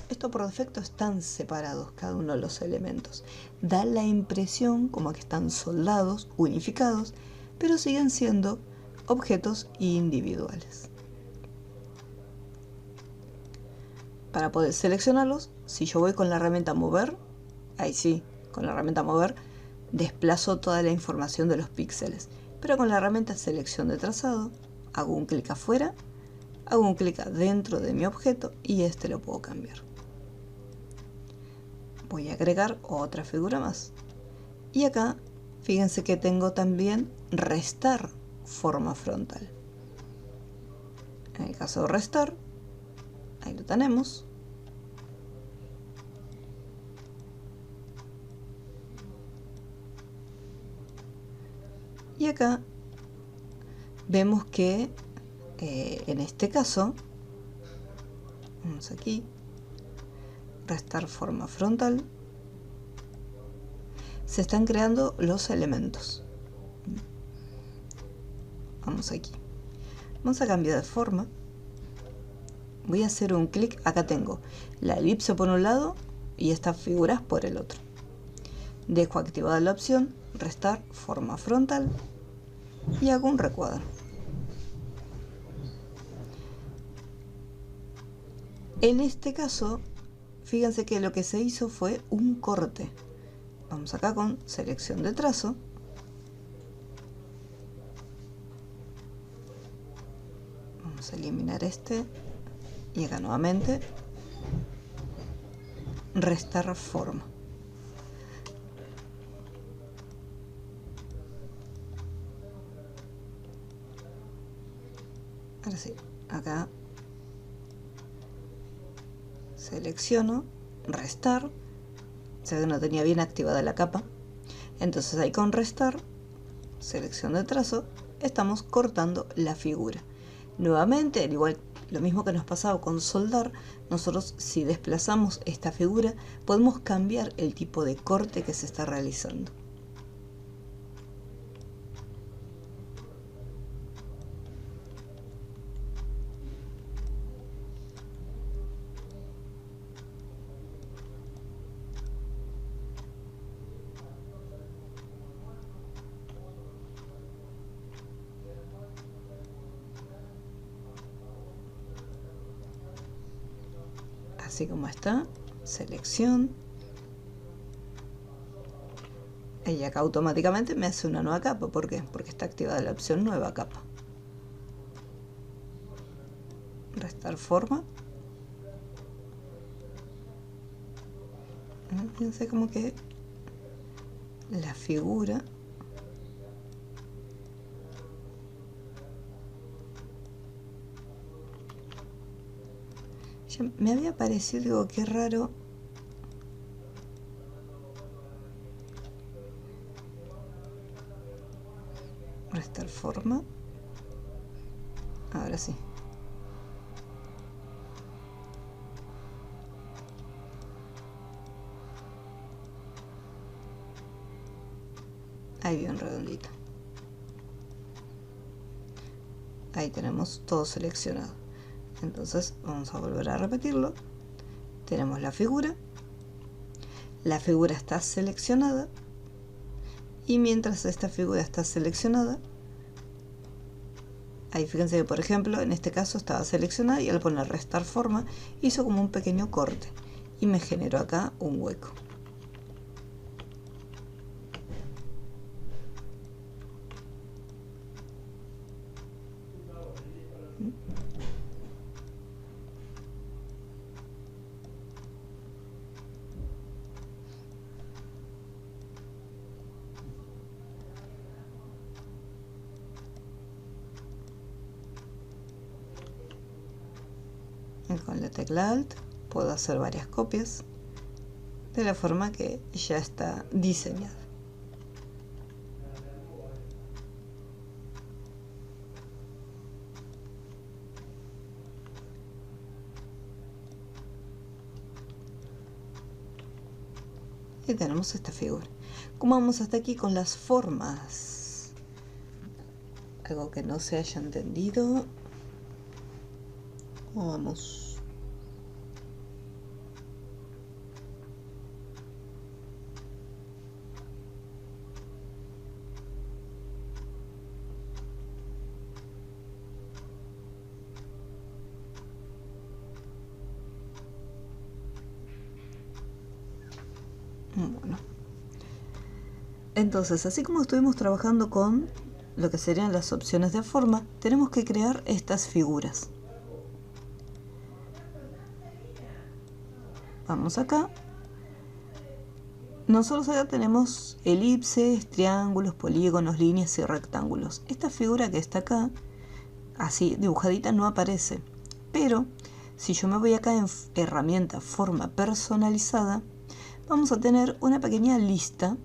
Esto por defecto están separados cada uno de los elementos. Da la impresión como que están soldados, unificados, pero siguen siendo objetos individuales. Para poder seleccionarlos, si yo voy con la herramienta mover, ahí sí, con la herramienta mover desplazo toda la información de los píxeles, pero con la herramienta selección de trazado hago un clic afuera, hago un clic adentro de mi objeto y este lo puedo cambiar. Voy a agregar otra figura más y acá fíjense que tengo también restar forma frontal. En el caso de restar, ahí lo tenemos. Y acá vemos que en este caso, vamos aquí, restar forma frontal, se están creando los elementos. Vamos aquí. Vamos a cambiar de forma. Voy a hacer un clic. Acá tengo la elipse por un lado y estas figuras por el otro. Dejo activada la opción restar forma frontal y hago un recuadro. En este caso, fíjense que lo que se hizo fue un corte. Vamos acá con selección de trazo. Vamos a eliminar este. Y acá nuevamente, restar forma. Ahora sí, acá selecciono, restar. Se ve que no tenía bien activada la capa. Entonces ahí con restar, selección de trazo, estamos cortando la figura. Nuevamente, al igual lo mismo que nos pasaba con soldar, nosotros si desplazamos esta figura podemos cambiar el tipo de corte que se está realizando. Así como está, selección. Y acá automáticamente me hace una nueva capa. ¿Por qué? Porque está activada la opción nueva capa. Restar forma. Fíjense como que la figura ya me había parecido, digo, qué raro. Restar forma. Ahora sí. Ahí bien redondito. Ahí tenemos todo seleccionado. Entonces vamos a volver a repetirlo. Tenemos la figura está seleccionada y mientras esta figura está seleccionada, ahí fíjense que por ejemplo en este caso estaba seleccionada y al poner restar forma hizo como un pequeño corte y me generó acá un hueco. Con la tecla Alt puedo hacer varias copias de la forma que ya está diseñada. Y tenemos esta figura. ¿Cómo vamos hasta aquí con las formas? Algo que no se haya entendido. Vamos. Entonces, así como estuvimos trabajando con lo que serían las opciones de forma, tenemos que crear estas figuras. Vamos acá. Nosotros acá tenemos elipses, triángulos, polígonos, líneas y rectángulos. Esta figura que está acá, así dibujadita, no aparece. Pero si yo me voy acá en herramienta forma personalizada, vamos a tener una pequeña lista.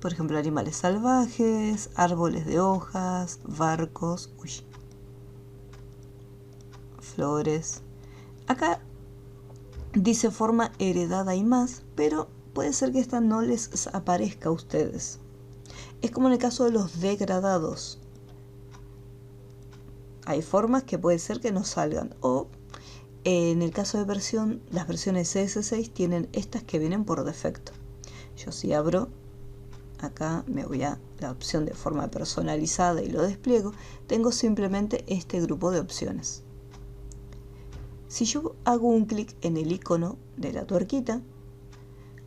Por ejemplo, animales salvajes, árboles de hojas, barcos, flores. Acá dice forma heredada y más, pero puede ser que esta no les aparezca a ustedes. Es como en el caso de los degradados. Hay formas que puede ser que no salgan. O en el caso de las versiones CS6 tienen estas que vienen por defecto. Yo si abro, acá me voy a la opción de forma personalizada y lo despliego, tengo simplemente este grupo de opciones. Si yo hago un clic en el icono de la tuerquita,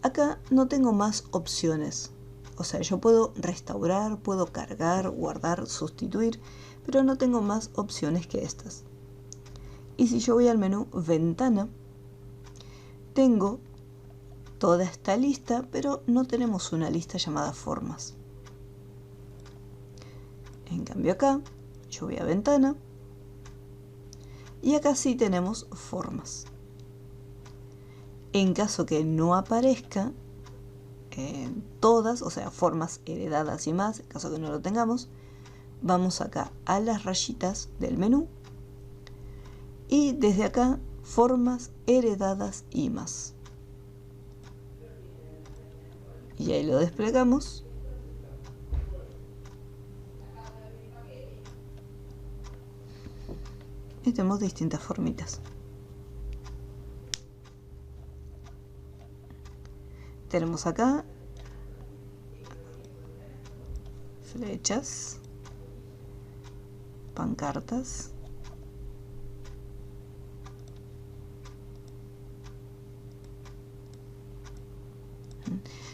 acá no tengo más opciones. O sea, yo puedo restaurar, puedo cargar, guardar, sustituir, pero no tengo más opciones que estas. Y si yo voy al menú Ventana, tengo toda esta lista, pero no tenemos una lista llamada Formas. En cambio acá, yo voy a Ventana, y acá sí tenemos Formas. En caso que no aparezca todas, o sea, formas heredadas y más, en caso que no lo tengamos, vamos acá a las rayitas del menú y desde acá formas heredadas y más. Y ahí lo desplegamos. Y tenemos distintas formitas. Tenemos acá flechas, pancartas,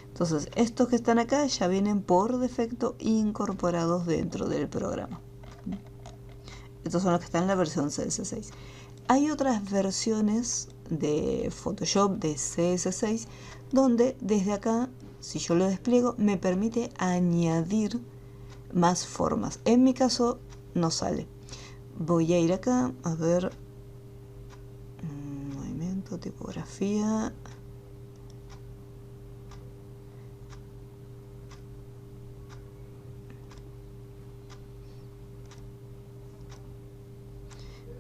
entonces estos que están acá ya vienen por defecto incorporados dentro del programa. Estos son los que están en la versión CS6. Hay otras versiones de Photoshop de CS6 donde desde acá, si yo lo despliego, me permite añadir más formas. En mi caso no sale. Voy a ir acá a ver movimiento, tipografía.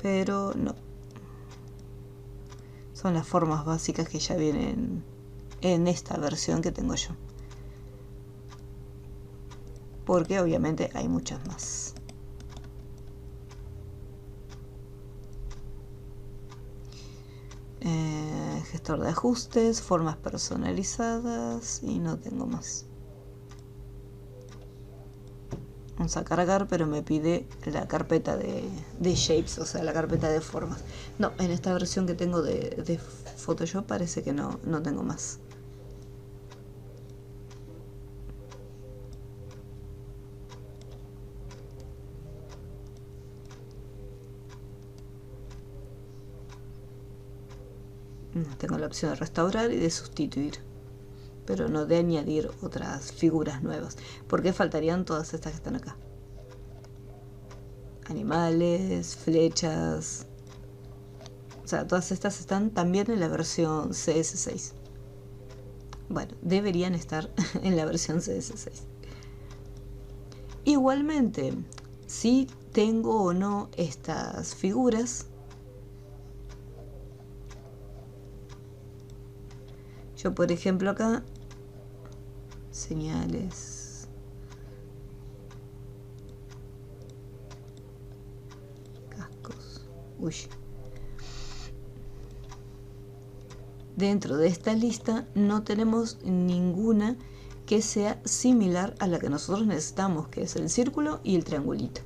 Pero no. Son las formas básicas que ya vienen en esta versión que tengo yo. Porque obviamente hay muchas más. Gestor de ajustes, formas personalizadas y no tengo más. Vamos a cargar, pero me pide la carpeta de shapes, o sea, la carpeta de formas. No, en esta versión que tengo de Photoshop parece que no tengo más. Tengo la opción de restaurar y de sustituir, pero no de añadir otras figuras nuevas, porque faltarían todas estas que están acá. Animales, flechas, o sea, todas estas están también en la versión CS6. Bueno, deberían estar en la versión CS6. Igualmente, si tengo o no estas figuras, yo por ejemplo acá, señales, cascos, dentro de esta lista no tenemos ninguna que sea similar a la que nosotros necesitamos, que es el círculo y el triangulito.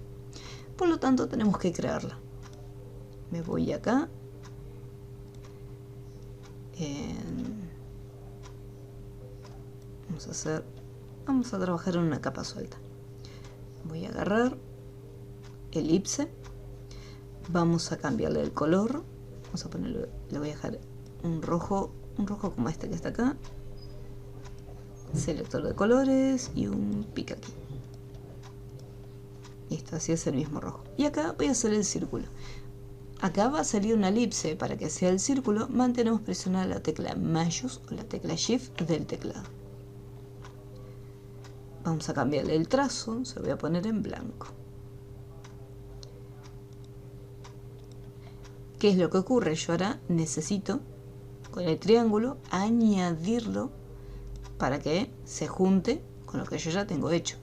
Por lo tanto tenemos que crearla. Me voy acá en Vamos a trabajar en una capa suelta. Voy a agarrar elipse, vamos a cambiarle el color, vamos a ponerlo, le voy a dejar un rojo como este que está acá, selector de colores y un pic aquí. Listo, así es el mismo rojo. Y acá voy a hacer el círculo. Acá va a salir una elipse. Para que sea el círculo, mantenemos presionada la tecla Mayús o la tecla Shift del teclado. Vamos a cambiarle el trazo, se lo voy a poner en blanco. ¿Qué es lo que ocurre? Yo ahora necesito, con el triángulo, añadirlo para que se junte con lo que yo ya tengo hecho.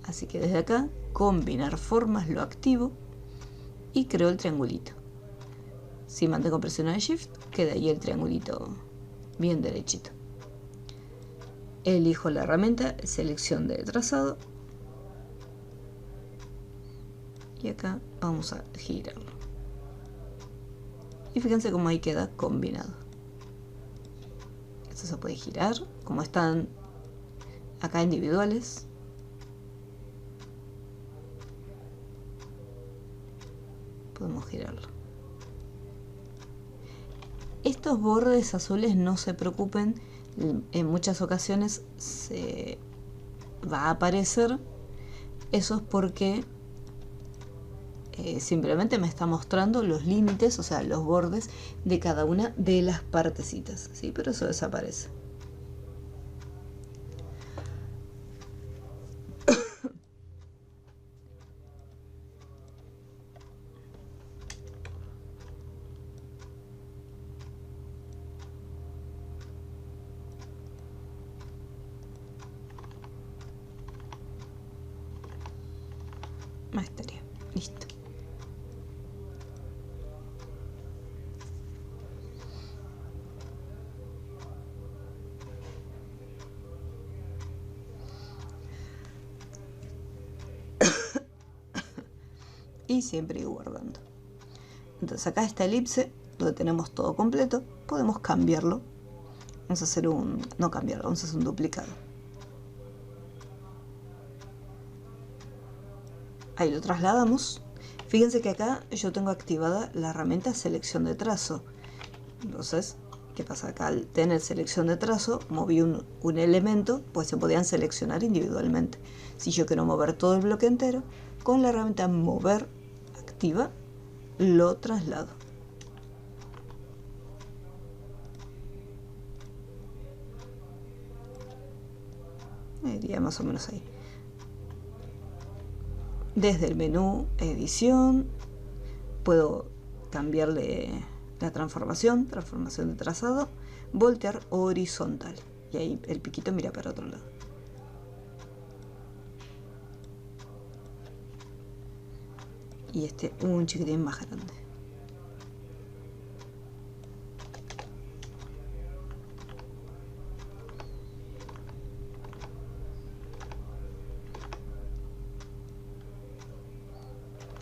Así que desde acá, combinar formas, lo activo y creo el triangulito. Si mantengo presionado el Shift, queda ahí el triangulito bien derechito. Elijo la herramienta, selección de trazado. Y acá vamos a girarlo. Y fíjense cómo ahí queda combinado. Esto se puede girar, como están acá individuales. Podemos girarlo. Estos bordes azules no se preocupen, en muchas ocasiones se va a aparecer. Eso es porque simplemente me está mostrando los límites, o sea, los bordes de cada una de las partecitas, ¿sí? Pero eso desaparece. Ahí estaría, listo. Y siempre ir guardando. Entonces acá esta elipse, donde tenemos todo completo, podemos cambiarlo. Vamos a hacer no cambiarlo, vamos a hacer un duplicado. Ahí lo trasladamos. Fíjense que acá yo tengo activada la herramienta selección de trazo. Entonces, ¿qué pasa? Acá al tener selección de trazo, moví un elemento, pues se podían seleccionar individualmente. Si yo quiero mover todo el bloque entero, con la herramienta mover activa, lo traslado. Iría más o menos ahí. Desde el menú edición puedo cambiarle la transformación de trazado, voltear horizontal y ahí el piquito mira para otro lado. Y este un chiquitín más grande.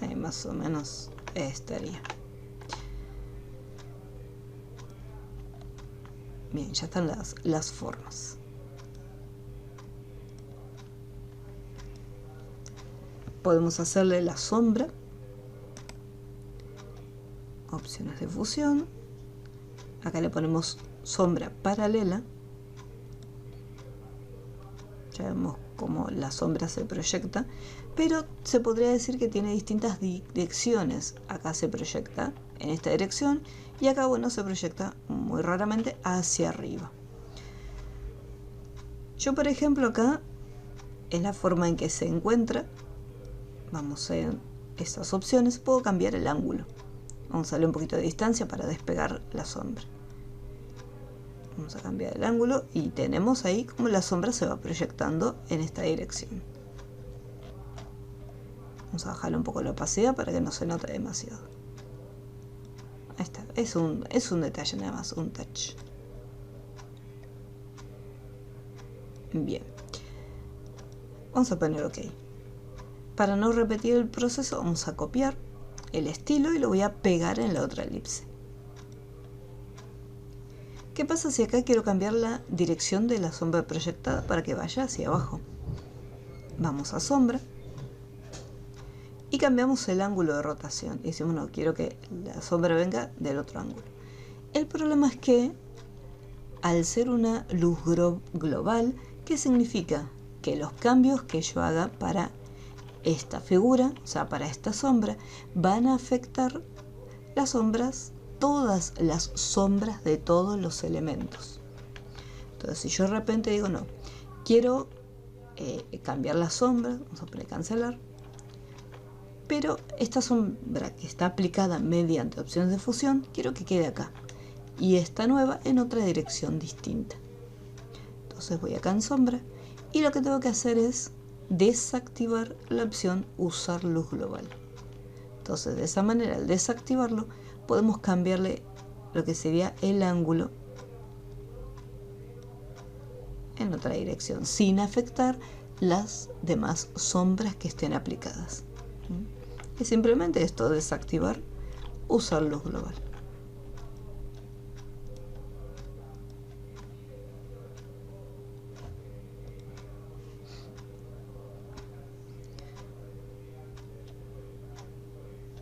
Ahí más o menos estaría. Bien, ya están las formas. Podemos hacerle la sombra. Opciones de fusión. Acá le ponemos sombra paralela. Ya vemos cómo la sombra se proyecta, pero se podría decir que tiene distintas direcciones. Acá se proyecta en esta dirección y acá, bueno, se proyecta muy raramente hacia arriba. Yo, por ejemplo, acá es la forma en que se encuentra. Vamos en estas opciones, puedo cambiar el ángulo. Vamos a darle un poquito de distancia para despegar la sombra. Vamos a cambiar el ángulo y tenemos ahí como la sombra se va proyectando en esta dirección. Vamos a bajarle un poco la opacidad para que no se note demasiado. Ahí está, es un detalle nada más, un touch. Bien. Vamos a poner OK. Para no repetir el proceso, vamos a copiar el estilo y lo voy a pegar en la otra elipse. ¿Qué pasa si acá quiero cambiar la dirección de la sombra proyectada para que vaya hacia abajo? Vamos a sombra y cambiamos el ángulo de rotación. Y decimos, no, quiero que la sombra venga del otro ángulo. El problema es que al ser una luz global, ¿qué significa? Que los cambios que yo haga para esta figura, o sea, para esta sombra, van a afectar las sombras, todas las sombras de todos los elementos. Entonces, si yo de repente digo, no, quiero cambiar la sombra, vamos a poner cancelar, pero esta sombra que está aplicada mediante opciones de fusión, quiero que quede acá, y esta nueva en otra dirección distinta. Entonces voy acá en sombra, y lo que tengo que hacer es desactivar la opción usar luz global. Entonces de esa manera, al desactivarlo, podemos cambiarle lo que sería el ángulo en otra dirección, sin afectar las demás sombras que estén aplicadas. Y simplemente esto, desactivar, usar luz global.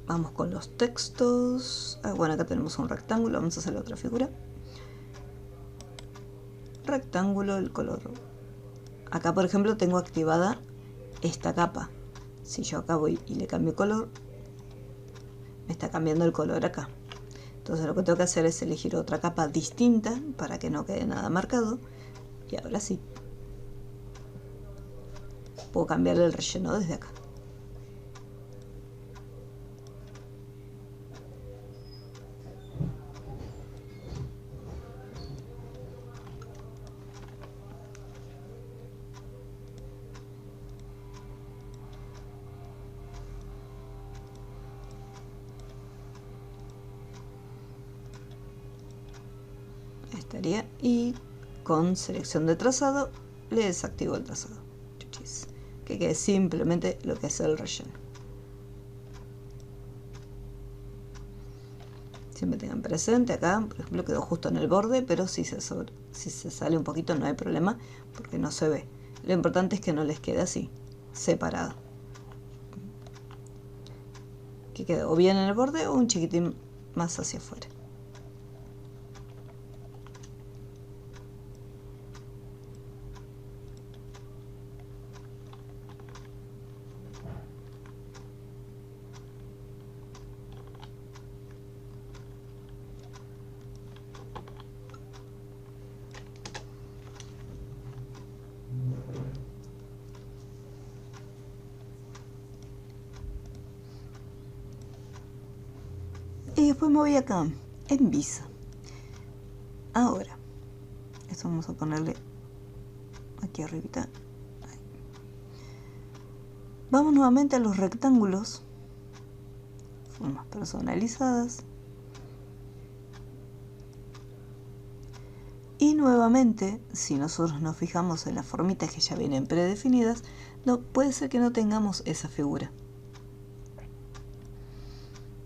Vamos con los textos. Bueno, acá tenemos un rectángulo, vamos a hacer otra figura. Rectángulo, el color. Acá, por ejemplo, tengo activada esta capa. Si yo acá voy y le cambio color, me está cambiando el color acá. Entonces lo que tengo que hacer es elegir otra capa distinta para que no quede nada marcado. Y ahora sí, puedo cambiarle el relleno desde acá. Estaría, y con selección de trazado le desactivo el trazado, que quede simplemente lo que es el relleno. Siempre tengan presente, acá por ejemplo quedó justo en el borde, pero si se sale un poquito no hay problema porque no se ve. Lo importante es que no les quede así, separado, que quede o bien en el borde o un chiquitín más hacia afuera. Y después me voy acá, en visa. Ahora, esto vamos a ponerle aquí arribita. Ahí. Vamos nuevamente a los rectángulos, formas personalizadas. Y nuevamente, si nosotros nos fijamos en las formitas que ya vienen predefinidas, puede ser que no tengamos esa figura.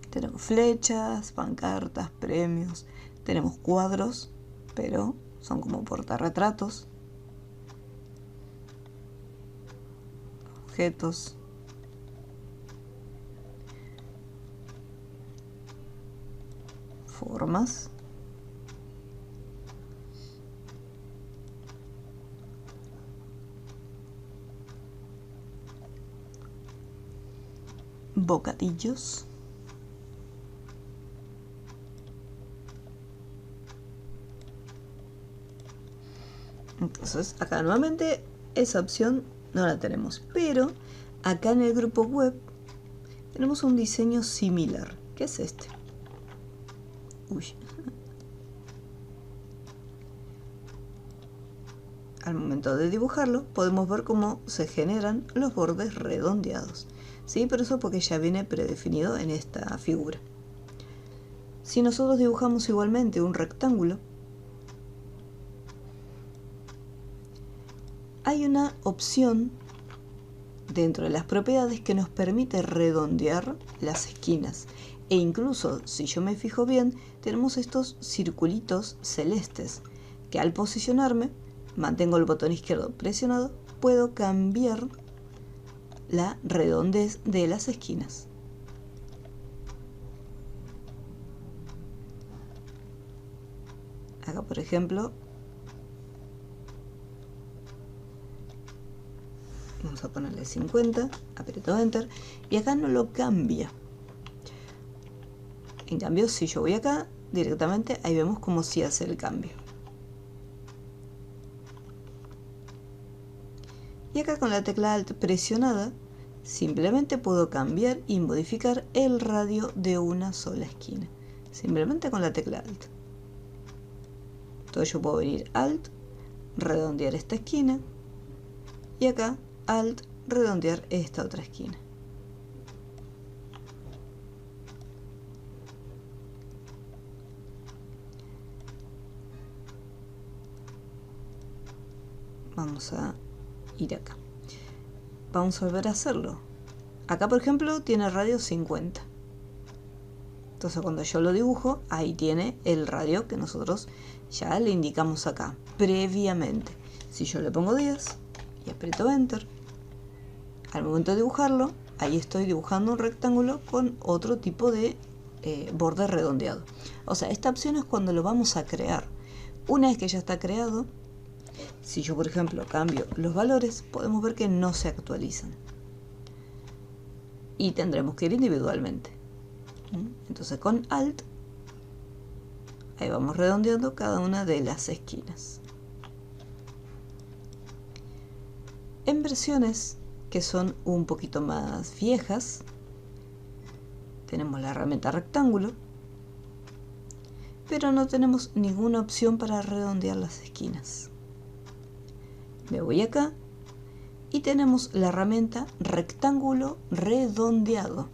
Tenemos flechas, pancartas, premios, tenemos cuadros, pero son como portarretratos, objetos, formas, bocadillos, entonces acá nuevamente esa opción no la tenemos, pero acá en el grupo web tenemos un diseño similar, que es este. Al momento de dibujarlo podemos ver cómo se generan los bordes redondeados, ¿sí? Pero eso porque ya viene predefinido en esta figura. Si nosotros dibujamos igualmente un rectángulo, hay una opción dentro de las propiedades que nos permite redondear las esquinas. E incluso, si yo me fijo bien, tenemos estos circulitos celestes que al posicionarme, mantengo el botón izquierdo presionado, puedo cambiar la redondez de las esquinas. Acá, por ejemplo, vamos a ponerle 50, aprieto Enter, y acá no lo cambia. En cambio, si yo voy acá, directamente ahí vemos cómo sí hace el cambio. Y acá con la tecla Alt presionada, simplemente puedo cambiar y modificar el radio de una sola esquina. Simplemente con la tecla Alt. Entonces yo puedo venir Alt, redondear esta esquina, y acá Alt, redondear esta otra esquina. Vamos a ir acá. Vamos a volver a hacerlo. Acá, por ejemplo, tiene radio 50. Entonces cuando yo lo dibujo, ahí tiene el radio que nosotros ya le indicamos acá previamente. Si yo le pongo 10 y aprieto Enter, al momento de dibujarlo, ahí estoy dibujando un rectángulo con otro tipo de borde redondeado. O sea, esta opción es cuando lo vamos a crear. Una vez que ya está creado, si yo, por ejemplo, cambio los valores, podemos ver que no se actualizan. Y tendremos que ir individualmente. Entonces con Alt, ahí vamos redondeando cada una de las esquinas. En versiones que son un poquito más viejas, tenemos la herramienta rectángulo, pero no tenemos ninguna opción para redondear las esquinas. Me voy acá y tenemos la herramienta rectángulo redondeado.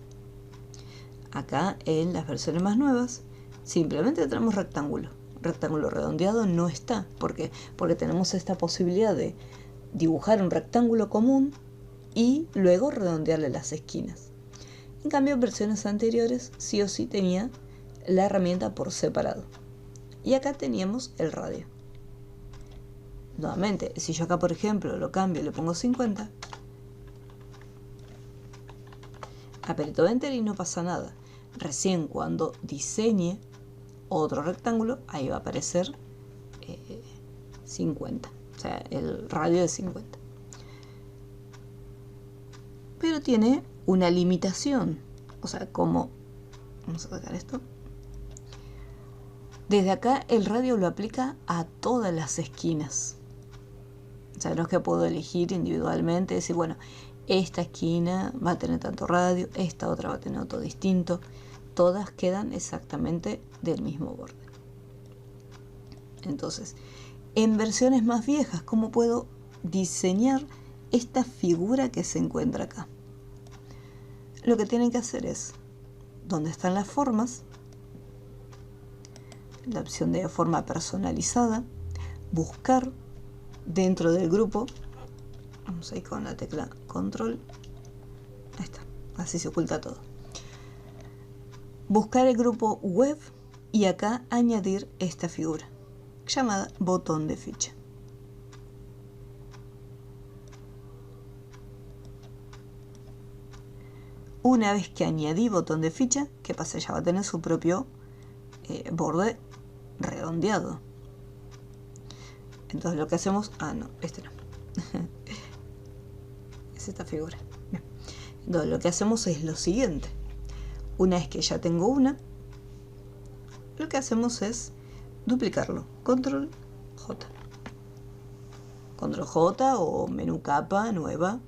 Acá en las versiones más nuevas simplemente tenemos rectángulo. Rectángulo redondeado no está. ¿Por qué? Porque tenemos esta posibilidad de dibujar un rectángulo común y luego redondearle las esquinas. En cambio, en versiones anteriores sí o sí tenía la herramienta por separado. Y acá teníamos el radio. Nuevamente, si yo acá, por ejemplo, lo cambio y le pongo 50, aprieto Enter y no pasa nada. Recién cuando diseñe otro rectángulo, ahí va a aparecer 50, o sea, el radio de 50. Pero tiene una limitación, o sea, como, vamos a sacar esto. Desde acá el radio lo aplica a todas las esquinas. O sea, no es que puedo elegir individualmente, decir, bueno, esta esquina va a tener tanto radio, esta otra va a tener otro distinto. Todas quedan exactamente del mismo borde. Entonces, en versiones más viejas, ¿cómo puedo diseñar esta figura que se encuentra acá? Lo que tienen que hacer es, donde están las formas, la opción de forma personalizada, buscar dentro del grupo, vamos a ir con la tecla control, ahí está, así se oculta todo. Buscar el grupo web y acá añadir esta figura llamada botón de ficha. Una vez que añadí botón de ficha, ¿qué pasa? Ya va a tener su propio borde redondeado. Entonces lo que hacemos, no, este no. Es esta figura. Bien. Entonces lo que hacemos es lo siguiente. Una vez que ya tengo una, lo que hacemos es duplicarlo. Control J. Control J o menú capa, nueva.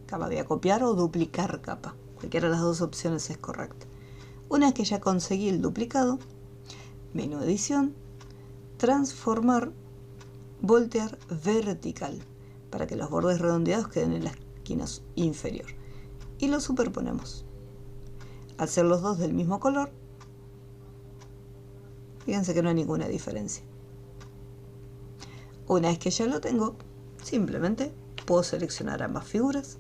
Capa voy a copiar o duplicar capa. Cualquiera de las dos opciones es correcta. Una vez que ya conseguí el duplicado, menú edición, transformar, voltear vertical, para que los bordes redondeados queden en la esquina inferior. Y los superponemos. Al ser los dos del mismo color, fíjense que no hay ninguna diferencia. Una vez que ya lo tengo, simplemente puedo seleccionar ambas figuras,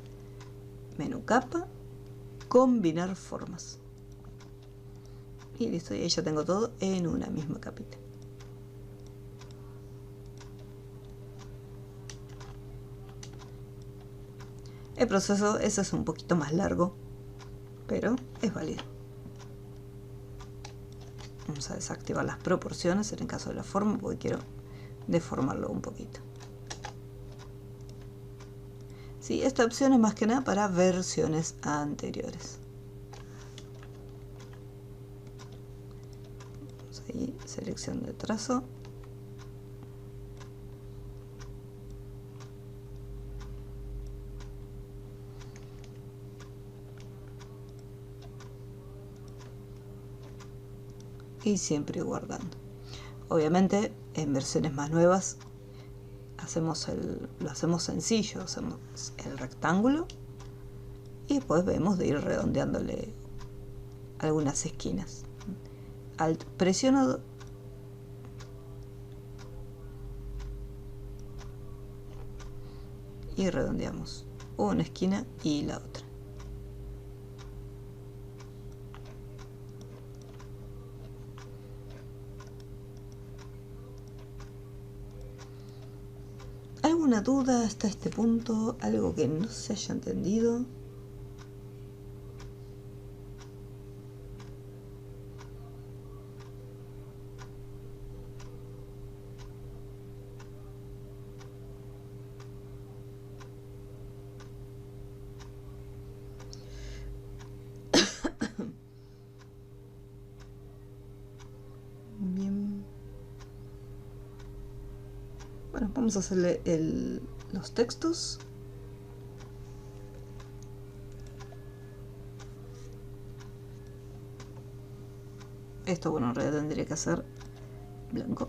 menú capa, combinar formas. Y listo, y ahí ya tengo todo en una misma capita. El proceso ese es un poquito más largo, pero es válido. Vamos a desactivar las proporciones en el caso de la forma, porque quiero deformarlo un poquito. Sí, esta opción es más que nada para versiones anteriores. Vamos ahí, selección de trazo. Y siempre guardando. Obviamente en versiones más nuevas lo hacemos sencillo, hacemos el rectángulo y después vemos de ir redondeándole algunas esquinas. Alt presionado y redondeamos una esquina y la otra. ¿Alguna duda hasta este punto? ¿Algo que no se haya entendido? Bien. Bueno, vamos a hacerle los textos. Esto, bueno, en realidad tendría que hacer blanco.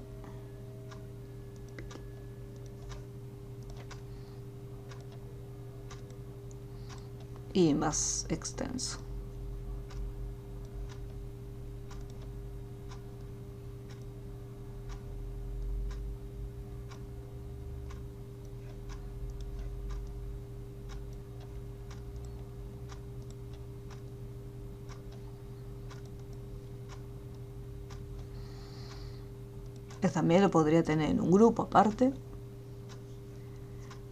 Y más extenso. También lo podría tener en un grupo aparte.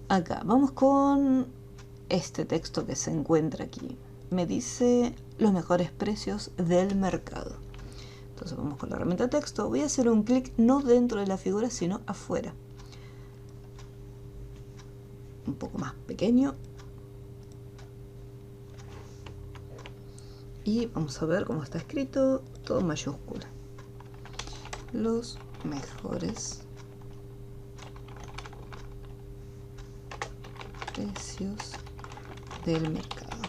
Acá, vamos con este texto que se encuentra aquí. Me dice los mejores precios del mercado. Entonces vamos con la herramienta texto. Voy a hacer un clic no dentro de la figura, sino afuera. Un poco más pequeño. Y vamos a ver cómo está escrito, todo en mayúscula. Los mejores precios del mercado.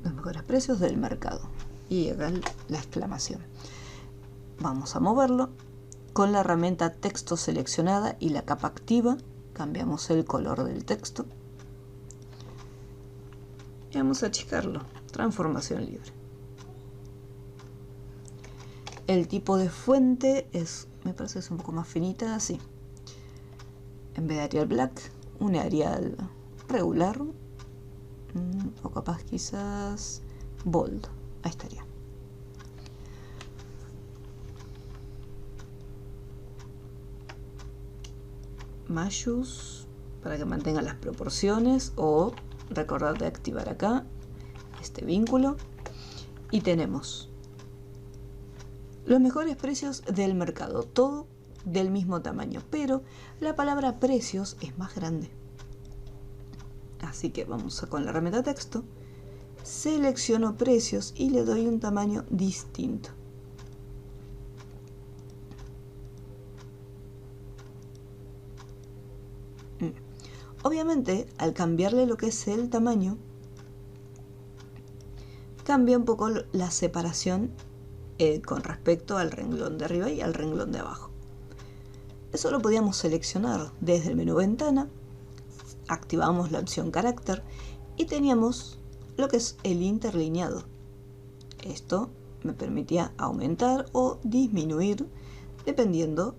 Los mejores precios del mercado. Y acá la exclamación. Vamos a moverlo. Con la herramienta texto seleccionada y la capa activa, cambiamos el color del texto. Y vamos a achicarlo. Transformación libre. El tipo de fuente es, me parece que es un poco más finita, así. En vez de Arial Black, un Arial regular. O capaz quizás bold. Ahí estaría. Mayús para que mantenga las proporciones, o recordar de activar acá este vínculo. Y tenemos los mejores precios del mercado, todo del mismo tamaño, pero la palabra precios es más grande. Así que vamos con la herramienta texto, selecciono precios y le doy un tamaño distinto. Obviamente, al cambiarle lo que es el tamaño, cambia un poco la separación con respecto al renglón de arriba y al renglón de abajo. Eso lo podíamos seleccionar desde el menú ventana, activamos la opción carácter y teníamos lo que es el interlineado. Esto me permitía aumentar o disminuir dependiendo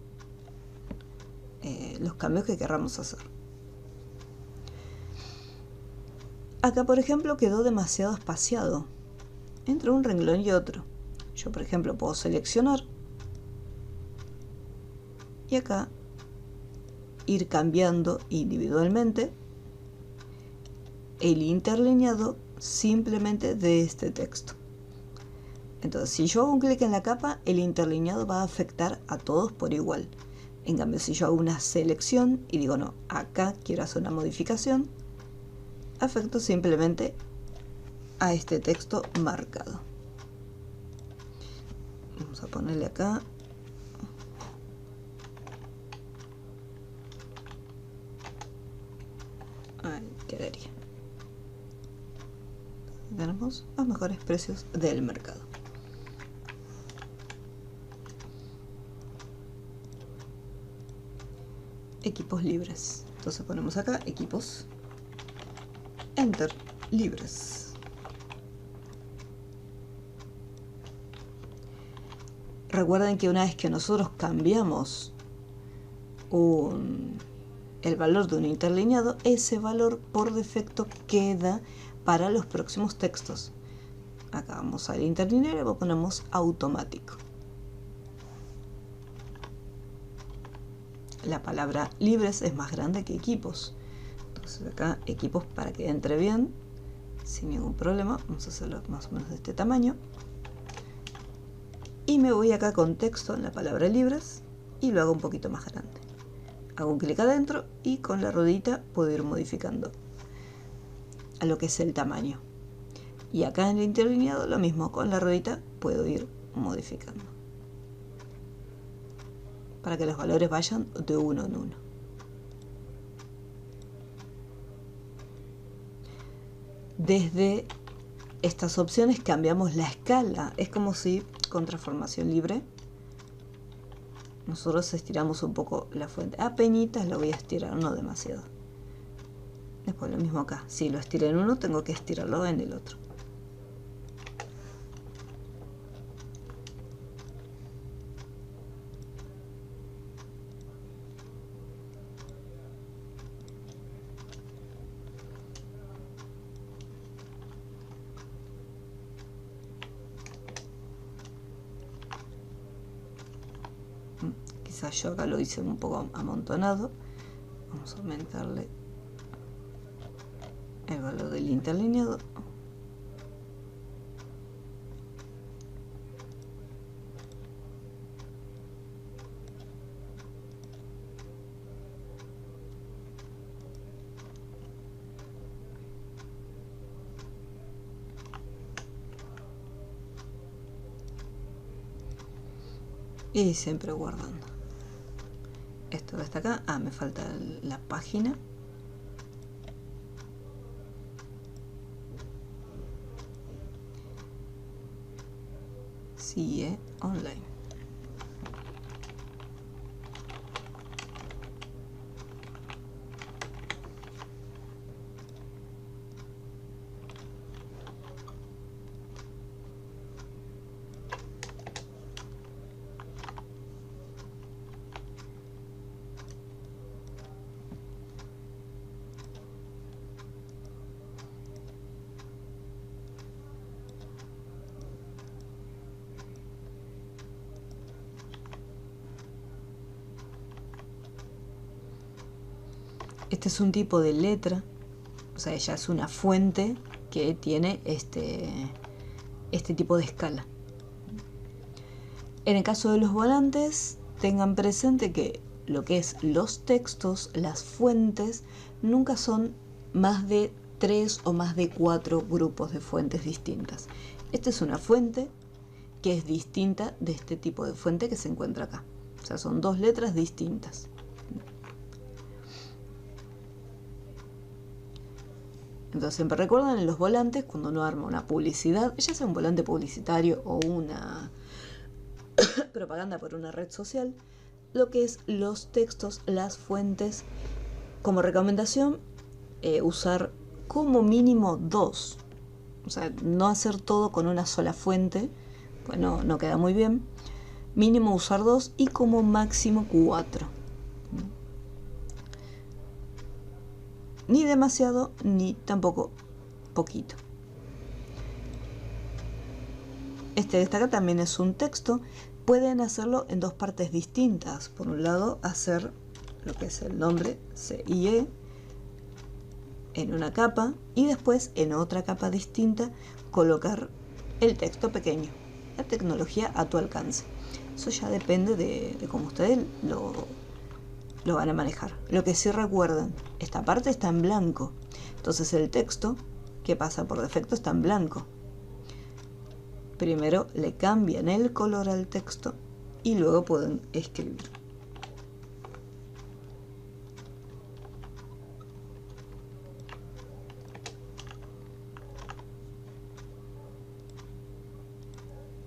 los cambios que queramos hacer. Acá, por ejemplo, quedó demasiado espaciado. entre un renglón y otro. Yo, por ejemplo, puedo seleccionar y acá ir cambiando individualmente el interlineado simplemente de este texto. Entonces, si yo hago un clic en la capa, el interlineado va a afectar a todos por igual. En cambio, si yo hago una selección y digo, no, acá quiero hacer una modificación, afecto simplemente a este texto marcado. Vamos a ponerle acá. Ahí quedaría. Tenemos los mejores precios del mercado. Equipos libres. Entonces ponemos acá equipos, enter, libres. Recuerden que una vez que nosotros cambiamos el valor de un interlineado, ese valor por defecto queda para los próximos textos. Acá vamos al interlineado y ponemos automático. La palabra libres es más grande que equipos. Entonces acá equipos, para que entre bien, sin ningún problema, vamos a hacerlo más o menos de este tamaño. Y me voy acá con texto en la palabra libres y lo hago un poquito más grande. Hago un clic adentro y con la ruedita puedo ir modificando a lo que es el tamaño. Y acá en el interlineado lo mismo, con la ruedita puedo ir modificando para que los valores vayan de uno en uno. Desde estas opciones cambiamos la escala. Es como si con transformación libre nosotros estiramos un poco la fuente. Apenitas lo voy a estirar, no demasiado. Después lo mismo acá. Si lo estiré en uno, tengo que estirarlo en el otro. Quizás yo acá lo hice un poco amontonado. Vamos a aumentarle el valor del interlineado. Y siempre guardando. Esto está acá. Ah, me falta la página. CIE Online. Este es un tipo de letra, o sea, ella es una fuente que tiene este tipo de escala. En el caso de los volantes, tengan presente que lo que es los textos, las fuentes, nunca son más de 3 o más de 4 grupos de fuentes distintas. Esta es una fuente que es distinta de este tipo de fuente que se encuentra acá. O sea, son dos letras distintas. Entonces siempre recuerdan en los volantes, cuando uno arma una publicidad, ya sea un volante publicitario o una propaganda por una red social, lo que es los textos, las fuentes, como recomendación, usar como mínimo 2. O sea, no hacer todo con una sola fuente, pues no queda muy bien. Mínimo usar 2 y como máximo 4. Ni demasiado, ni tampoco poquito. Este de acá también es un texto. Pueden hacerlo en dos partes distintas. Por un lado, hacer lo que es el nombre CIE en una capa y después en otra capa distinta colocar el texto pequeño. La tecnología a tu alcance. Eso ya depende de cómo ustedes lo van a manejar. Lo que sí recuerden, esta parte está en blanco. Entonces el texto que pasa por defecto está en blanco. Primero le cambian el color al texto y luego pueden escribir.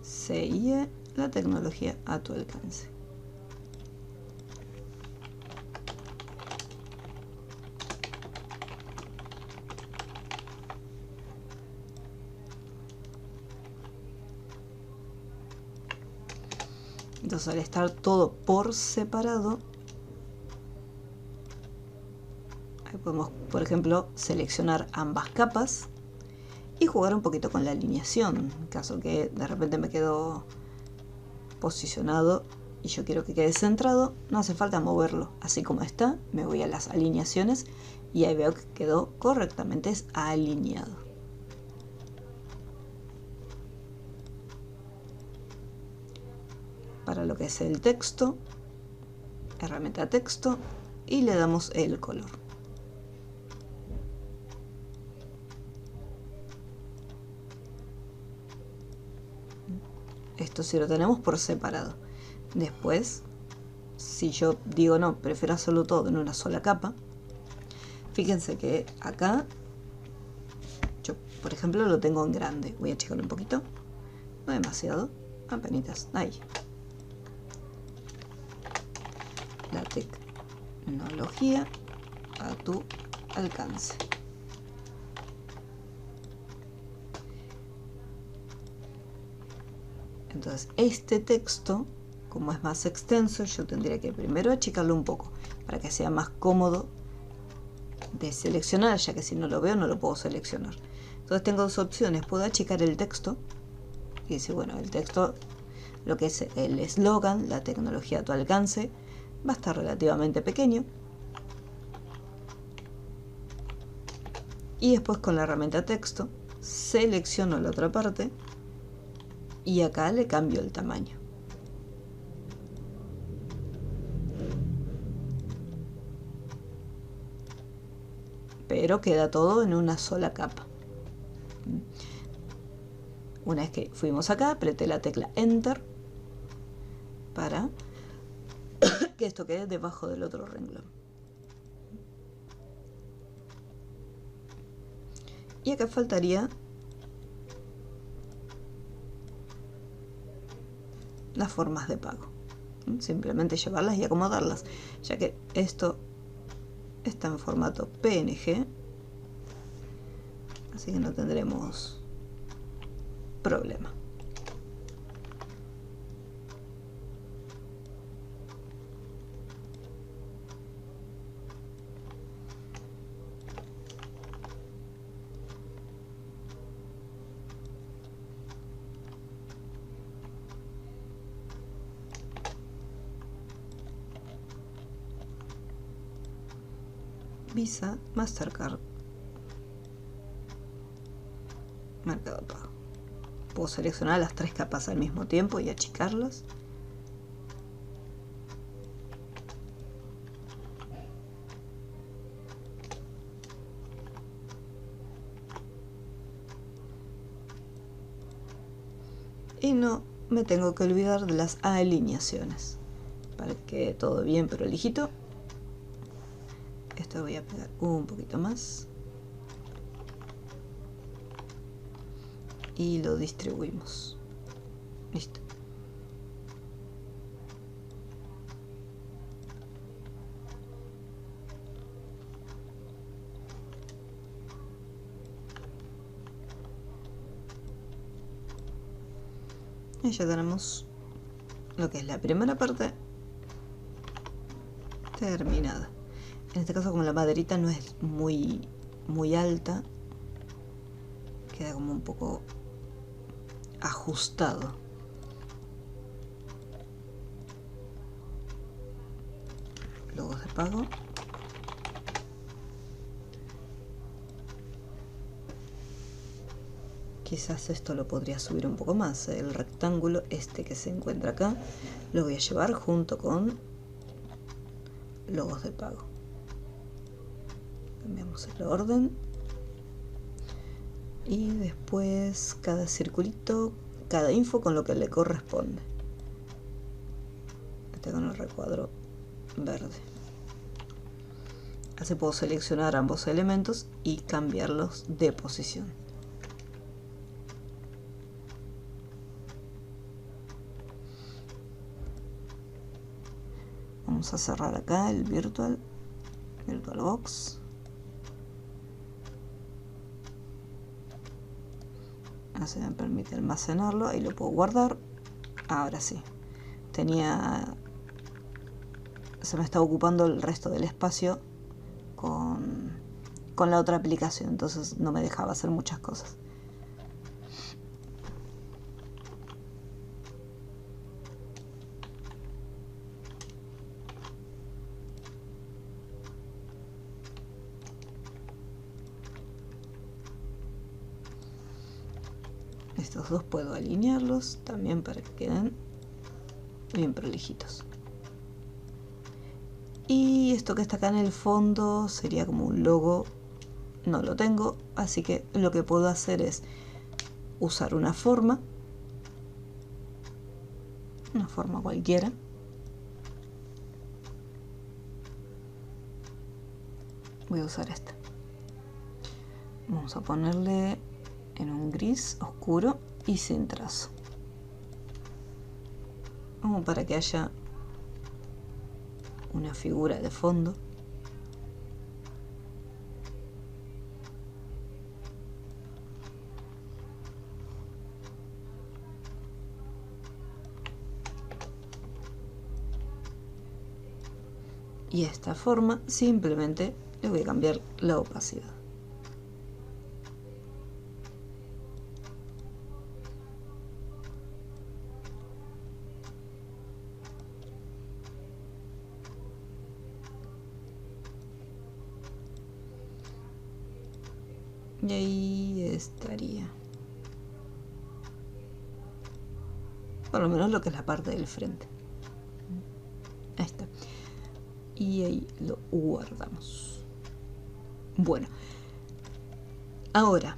CIE, la tecnología a tu alcance. Entonces, al estar todo por separado, ahí podemos, por ejemplo, seleccionar ambas capas y jugar un poquito con la alineación. En caso que de repente me quedo posicionado y yo quiero que quede centrado, no hace falta moverlo. Así como está, me voy a las alineaciones y ahí veo que quedó correctamente alineado. Para lo que es el texto, herramienta texto, y le damos el color. Esto sí lo tenemos por separado. Después, si yo digo no, prefiero hacerlo todo en una sola capa, fíjense que acá, yo por ejemplo lo tengo en grande. Voy a achicarlo un poquito, no demasiado, apenitas, ahí. La tecnología a tu alcance. Entonces este texto, como es más extenso, yo tendría que primero achicarlo un poco para que sea más cómodo de seleccionar, ya que si no lo veo no lo puedo seleccionar. Entonces tengo dos opciones: puedo achicar el texto y decir, bueno, el texto, lo que es el eslogan, la tecnología a tu alcance, va a estar relativamente pequeño, y después con la herramienta texto selecciono la otra parte y acá le cambio el tamaño. Pero queda todo en una sola capa. Una vez que fuimos acá, apreté la tecla Enter para que esto quede debajo del otro renglón. Y acá faltaría las formas de pago. Simplemente llevarlas y acomodarlas, ya que esto está en formato PNG, así que no tendremos problema. Visa, Mastercard, Mercado Pago. Puedo seleccionar las tres capas al mismo tiempo y achicarlas. Y no me tengo que olvidar de las alineaciones. Para que quede todo bien prolijito. Esto voy a pegar un poquito más. Y lo distribuimos. Listo. Y ya tenemos lo que es la primera parte terminada. En este caso, como la maderita no es muy alta, queda como un poco ajustado. Logos de pago. Quizás esto lo podría subir un poco más. El rectángulo este que se encuentra acá lo voy a llevar junto con logos de pago. Cambiamos el orden. Y después cada circulito, cada info con lo que le corresponde. Este con el recuadro verde. Así puedo seleccionar ambos elementos y cambiarlos de posición. Vamos a cerrar acá el VirtualBox. Así me permite almacenarlo, ahí lo puedo guardar. Ahora sí, se me está ocupando el resto del espacio con la otra aplicación, entonces no me dejaba hacer muchas cosas. Estos dos puedo alinearlos también para que queden bien prolijitos. Y esto que está acá en el fondo sería como un logo. No lo tengo, así que lo que puedo hacer es usar una forma cualquiera. Voy a usar esta. Vamos a ponerle en un gris oscuro y sin trazo, como para que haya una figura de fondo. Y a esta forma simplemente le voy a cambiar la opacidad. Y ahí estaría. Por lo menos lo que es la parte del frente. Ahí está. Y ahí lo guardamos. Bueno. Ahora.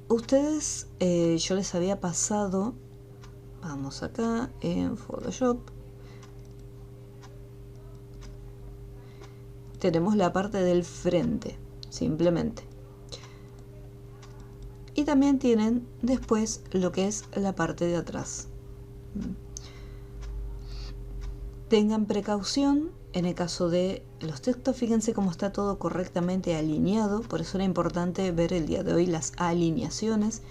Ustedes, yo les había pasado. Vamos acá en Photoshop. Tenemos la parte del frente. Simplemente. Y también tienen después lo que es la parte de atrás. Tengan precaución en el caso de los textos. Fíjense cómo está todo correctamente alineado. Por eso era importante ver el día de hoy las alineaciones.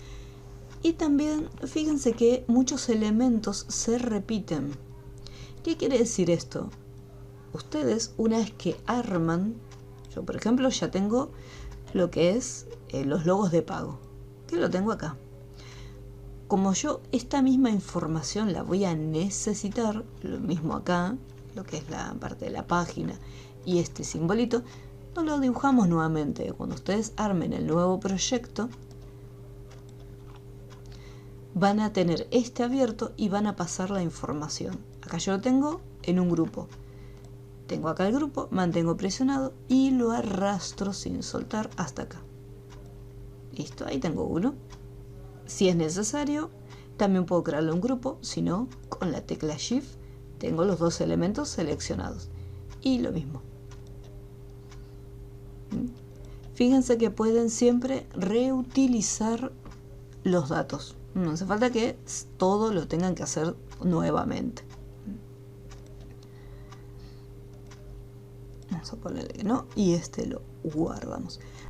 Y también fíjense que muchos elementos se repiten. ¿Qué quiere decir esto? Ustedes, una vez que arman, yo por ejemplo ya tengo lo que es los logos de pago, que lo tengo acá. Como yo esta misma información la voy a necesitar, lo mismo acá, lo que es la parte de la página y este simbolito, no lo dibujamos nuevamente. Cuando ustedes armen el nuevo proyecto, van a tener este abierto y van a pasar la información. Acá yo lo tengo en un grupo. Tengo acá el grupo, mantengo presionado y lo arrastro sin soltar hasta acá. Listo, ahí tengo uno. Si es necesario, también puedo crearle un grupo, si no, con la tecla Shift tengo los dos elementos seleccionados. Y lo mismo. Fíjense que pueden siempre reutilizar los datos. No hace falta que todo lo tengan que hacer nuevamente. Vamos a ponerle que no y este lo guardamos.